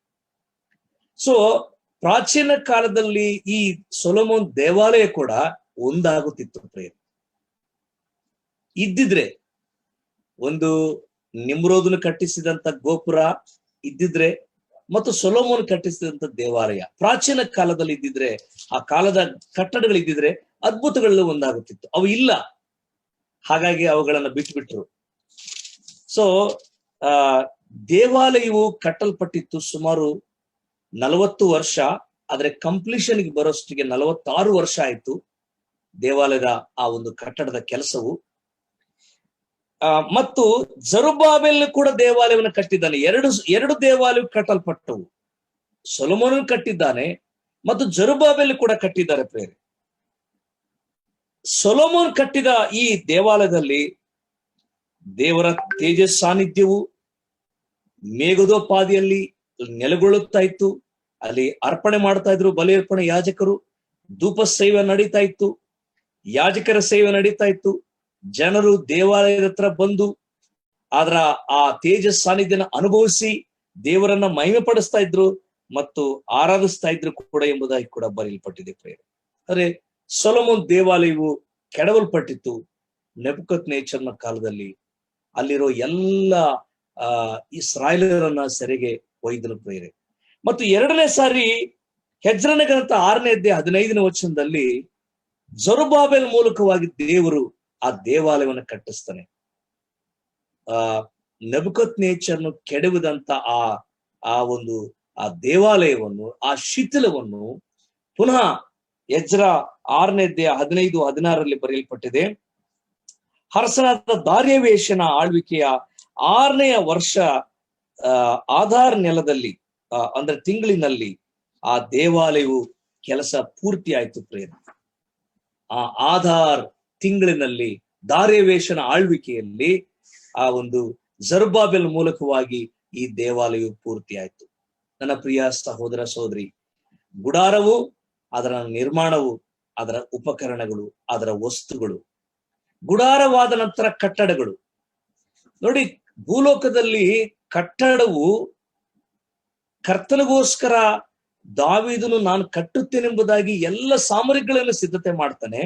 ಸೊ ಪ್ರಾಚೀನ ಕಾಲದಲ್ಲಿ ಈ ಸೊಲೊಮೋನ್ ದೇವಾಲಯ ಕೂಡ ಒಂದಾಗುತ್ತಿತ್ತು. ಪ್ರೇಮ ಇದ್ದಿದ್ರೆ, ಒಂದು ನಿಮ್ರೋದನು ಕಟ್ಟಿಸಿದಂತ ಗೋಪುರ ಇದ್ದಿದ್ರೆ ಮತ್ತು ಸೊಲೊಮೋನ್ ಕಟ್ಟಿಸಿದಂತ ದೇವಾಲಯ ಪ್ರಾಚೀನ ಕಾಲದಲ್ಲಿ ಇದ್ದಿದ್ರೆ, ಆ ಕಾಲದ ಕಟ್ಟಡಗಳು ಇದ್ದಿದ್ರೆ ಅದ್ಭುತಗಳೆಲ್ಲ ಒಂದಾಗುತ್ತಿತ್ತು. ಅವು ಇಲ್ಲ, ಹಾಗಾಗಿ ಅವುಗಳನ್ನ ಬಿಟ್ಬಿಟ್ರು. ಸೊ ದೇವಾಲಯವು ಕಟ್ಟಲ್ಪಟ್ಟಿತ್ತು ಸುಮಾರು 40 ವರ್ಷ. ಆದ್ರೆ ಕಂಪ್ಲೀಷನ್ಗೆ ಬರೋಷ್ಟಿಗೆ 46 ವರ್ಷ ಆಯ್ತು ದೇವಾಲಯದ ಆ ಒಂದು ಕಟ್ಟಡದ ಕೆಲಸವು. ಮತ್ತು ಜೆರುಬ್ಬಾಬೆಲ್ ಕೂಡ ದೇವಾಲಯವನ್ನು ಕಟ್ಟಿದ್ದಾನೆ. ಎರಡು ದೇವಾಲಯ ಕಟ್ಟಲ್ಪಟ್ಟವು. ಸೊಲೊಮೋನ್ ಕಟ್ಟಿದ್ದಾನೆ ಮತ್ತು ಜೆರುಬ್ಬಾಬೆಲ್ ಕೂಡ ಕಟ್ಟಿದ್ದಾರೆ. ಪ್ರೇರೆ, ಸೊಲೊಮೋನ್ ಕಟ್ಟಿದ ಈ ದೇವಾಲಯದಲ್ಲಿ ದೇವರ ತೇಜಸ್ ಸಾನ್ನಿಧ್ಯವು ಮೇಘದೋಪಾದಿಯಲ್ಲಿ ನೆಲೆಗೊಳ್ಳುತ್ತಾ ಇತ್ತು. ಅಲ್ಲಿ ಅರ್ಪಣೆ ಮಾಡ್ತಾ ಇದ್ರು, ಬಲಿ ಅರ್ಪಣೆ ಯಾಜಕರು. ಧೂಪ ಸೇವೆ ನಡೀತಾ ಇತ್ತು, ಯಾಜಕರ ಸೇವೆ ನಡೀತಾ ಇತ್ತು. ಜನರು ದೇವಾಲಯದ ಹತ್ರ ಬಂದು ಅದರ ಆ ತೇಜಸ್ ಸಾನ್ನಿಧ್ಯನ ಅನುಭವಿಸಿ ದೇವರನ್ನ ಮಹಿಮೆ ಪಡಿಸ್ತಾ ಇದ್ರು ಮತ್ತು ಆರಾಧಿಸ್ತಾ ಇದ್ರು ಕೂಡ ಎಂಬುದಾಗಿ ಕೂಡ ಬರೆಯಲ್ಪಟ್ಟಿದೆ ಪ್ರೇರೆ. ಅಂದ್ರೆ ಸೊಲೊಮೋನ್ ದೇವಾಲಯವು ಕೆಡವಲ್ಪಟ್ಟಿತ್ತು ನೆಬೂಕದ್ನೆಚ್ಚರನ ಕಾಲದಲ್ಲಿ. ಅಲ್ಲಿರೋ ಎಲ್ಲ ಇಸ್ರಾಯೇಲರನ್ನ ಸೆರೆಗೆ ಒಯ್ದನು ಪ್ರೇರೆ. ಮತ್ತು ಎರಡನೇ ಸಾರಿ ಹೆಜ್ರನ ಗ್ರಂಥ 6ನೇ ಅಧ್ಯಾಯ 15ನೇ ವಚನದಲ್ಲಿ ಜೆರುಬ್ಬಾಬೆಲ್ ಮೂಲಕವಾಗಿ ದೇವರು ಆ ದೇವಾಲಯವನ್ನು ಕಟ್ಟಿಸ್ತಾನೆ. ನೆಬೂಕದ್ನೆಚ್ಚರನು ಕೆಡವಿದಂತ ಆ ದೇವಾಲಯವನ್ನು, ಆ ಶಿಥಿಲವನ್ನು ಪುನಃ ಎಜ್ರ 6ನೇ ಅಧ್ಯಾಯ 15, 16ರಲ್ಲಿ ಬರೆಯಲ್ಪಟ್ಟಿದೆ. ಅರಸನಾದ ದಾರ್ಯಾವೇಶನ ಆಳ್ವಿಕೆಯ 6ನೇ ವರ್ಷ ಆಧಾರ್ ನೆಲದಲ್ಲಿ ಅಂದ್ರೆ ತಿಂಗಳಿನಲ್ಲಿ ಆ ದೇವಾಲಯವು ಕೆಲಸ ಪೂರ್ತಿ ಆಯ್ತು ಪ್ರೇರ. ಆ ಆಧಾರ್ ತಿಂಗಳಿನಲ್ಲಿ ದಾರ್ಯಾವೇಶನ ಆಳ್ವಿಕೆಯಲ್ಲಿ ಆ ಒಂದು ಜೆರುಬ್ಬಾಬೆಲ್ ಮೂಲಕವಾಗಿ ಈ ದೇವಾಲಯವು ಪೂರ್ತಿ ಆಯ್ತು. ನನ್ನ ಪ್ರಿಯ ಸಹೋದರ ಸಹೋದರಿ, ಗುಡಾರವು, ಅದರ ನಿರ್ಮಾಣವು, ಅದರ ಉಪಕರಣಗಳು, ಅದರ ವಸ್ತುಗಳು, ಗುಡಾರವಾದ ನಂತರ ಕಟ್ಟಡಗಳು. ನೋಡಿ, ಭೂಲೋಕದಲ್ಲಿ ಕಟ್ಟಡವು ಕರ್ತನಿಗೋಸ್ಕರ ದಾವೀದನು ನಾನು ಕಟ್ಟುತ್ತೇನೆಂಬುದಾಗಿ ಎಲ್ಲ ಸಾಮಗ್ರಿಗಳನ್ನು ಸಿದ್ಧತೆ ಮಾಡ್ತಾನೆ.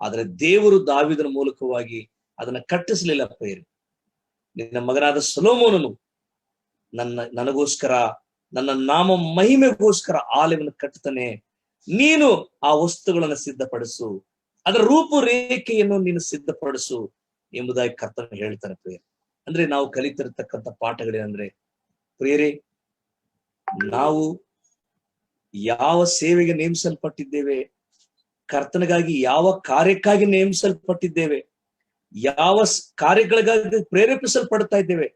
ಆದ್ರೆ ದೇವರು ದಾವೀದನ ಮೂಲಕವಾಗಿ ಅದನ್ನ ಕಟ್ಟಿಸಲಿಲ್ಲ ಪ್ರೇರೆ. ನಿನ್ನ ಮಗನಾದ ಸೊಲೊಮೋನನು ನನಗೋಸ್ಕರ, ನನ್ನ ನಾಮ ಮಹಿಮೆಗೋಸ್ಕರ ಆಲಯವನ್ನು ಕಟ್ಟುತ್ತಾನೆ, ನೀನು ಆ ವಸ್ತುಗಳನ್ನು ಸಿದ್ಧಪಡಿಸು, ಅದರ ರೂಪುರೇಖೆಯನ್ನು ನೀನು ಸಿದ್ಧಪಡಿಸು ಎಂಬುದಾಗಿ ಕರ್ತನ ಹೇಳ್ತಾನೆ ಪ್ರೇರೆ. ಅಂದ್ರೆ ನಾವು ಕಲಿತಿರತಕ್ಕಂಥ ಪಾಠಗಳೇನಂದ್ರೆ ಪ್ರೇರೆ, ನಾವು ಯಾವ ಸೇವೆಗೆ ನೇಮಿಸಲ್ಪಟ್ಟಿದ್ದೇವೆ, ಕರ್ತನಿಗಾಗಿ ಯಾವ ಕಾರ್ಯಕ್ಕಾಗಿ ನೇಮಿಸಲ್ಪಟ್ಟಿದ್ದೇವೆ, ಯಾವ ಕಾರ್ಯಗಳಿಗಾಗಿ ಪ್ರೇರೇಪಿಸಲ್ಪಡ್ತಾ ಇದ್ದೇವೆ,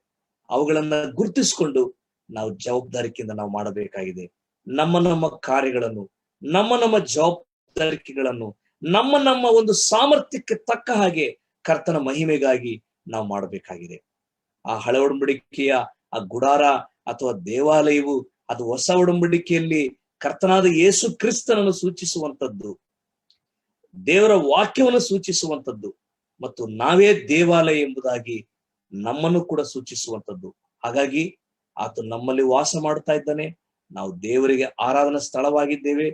ಅವುಗಳನ್ನ ಗುರುತಿಸಿಕೊಂಡು ನಾವು ಜವಾಬ್ದಾರಿಕೆಯಿಂದ ನಾವು ಮಾಡಬೇಕಾಗಿದೆ. ನಮ್ಮ ಕಾರ್ಯಗಳನ್ನು, ನಮ್ಮ ಜವಾಬ್ದಾರಿಕೆಗಳನ್ನು ನಮ್ಮ ಒಂದು ಸಾಮರ್ಥ್ಯಕ್ಕೆ ತಕ್ಕ ಹಾಗೆ ಕರ್ತನ ಮಹಿಮೆಗಾಗಿ ನಾವು ಮಾಡಬೇಕಾಗಿದೆ. ಆ ಹಳೆ ಒಡಂಬಡಿಕೆಯ ಆ ಗುಡಾರ ಅಥವಾ ದೇವಾಲಯವು ಅದು ಹೊಸ ಒಡಂಬಡಿಕೆಯಲ್ಲಿ ಕರ್ತನಾದ ಯೇಸು ಕ್ರಿಸ್ತನನ್ನು ಸೂಚಿಸುವಂತದ್ದು, ದೇವರ ವಾಕ್ಯವನ್ನು ಸೂಚಿಸುವಂತದ್ದು, ಮತ್ತು ನಾವೇ ದೇವಾಲಯ ಎಂಬುದಾಗಿ ನಮ್ಮನ್ನು ಕೂಡ ಸೂಚಿಸುವಂತದ್ದು. ಹಾಗಾಗಿ ಆತ ನಮ್ಮಲ್ಲಿ ವಾಸ ಮಾಡ್ತಾ ಇದ್ದಾನೆ. ನಾವು ದೇವರಿಗೆ ಆರಾಧನಾ ಸ್ಥಳವಾಗಿದ್ದೇವೆ.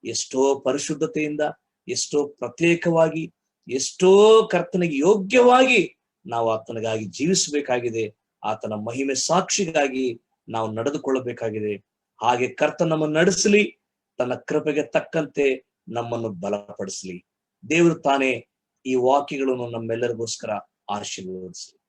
ಎಷ್ಟೋ ಪರಿಶುದ್ಧತೆಯಿಂದ, ಎಷ್ಟೋ ಪ್ರತ್ಯೇಕವಾಗಿ, ಎಷ್ಟೋ ಕರ್ತನಿಗೆ ಯೋಗ್ಯವಾಗಿ ನಾವು ಆತನಿಗಾಗಿ ಜೀವಿಸಬೇಕಾಗಿದೆ. ಆತನ ಮಹಿಮೆ ಸಾಕ್ಷಿಗಾಗಿ ನಾವು ನಡೆದುಕೊಳ್ಳಬೇಕಾಗಿದೆ. ಹಾಗೆ ಕರ್ತ ನಮ್ಮನ್ನು ನಡೆಸಲಿ, ತನ್ನ ಕೃಪೆಗೆ ತಕ್ಕಂತೆ ನಮ್ಮನ್ನು ಬಲಪಡಿಸಲಿ. ದೇವರು ತಾನೇ ಈ ವಾಕ್ಯಗಳನ್ನು ನಮ್ಮೆಲ್ಲರಿಗೋಸ್ಕರ ಆಶೀರ್ವದಿಸಲಿ.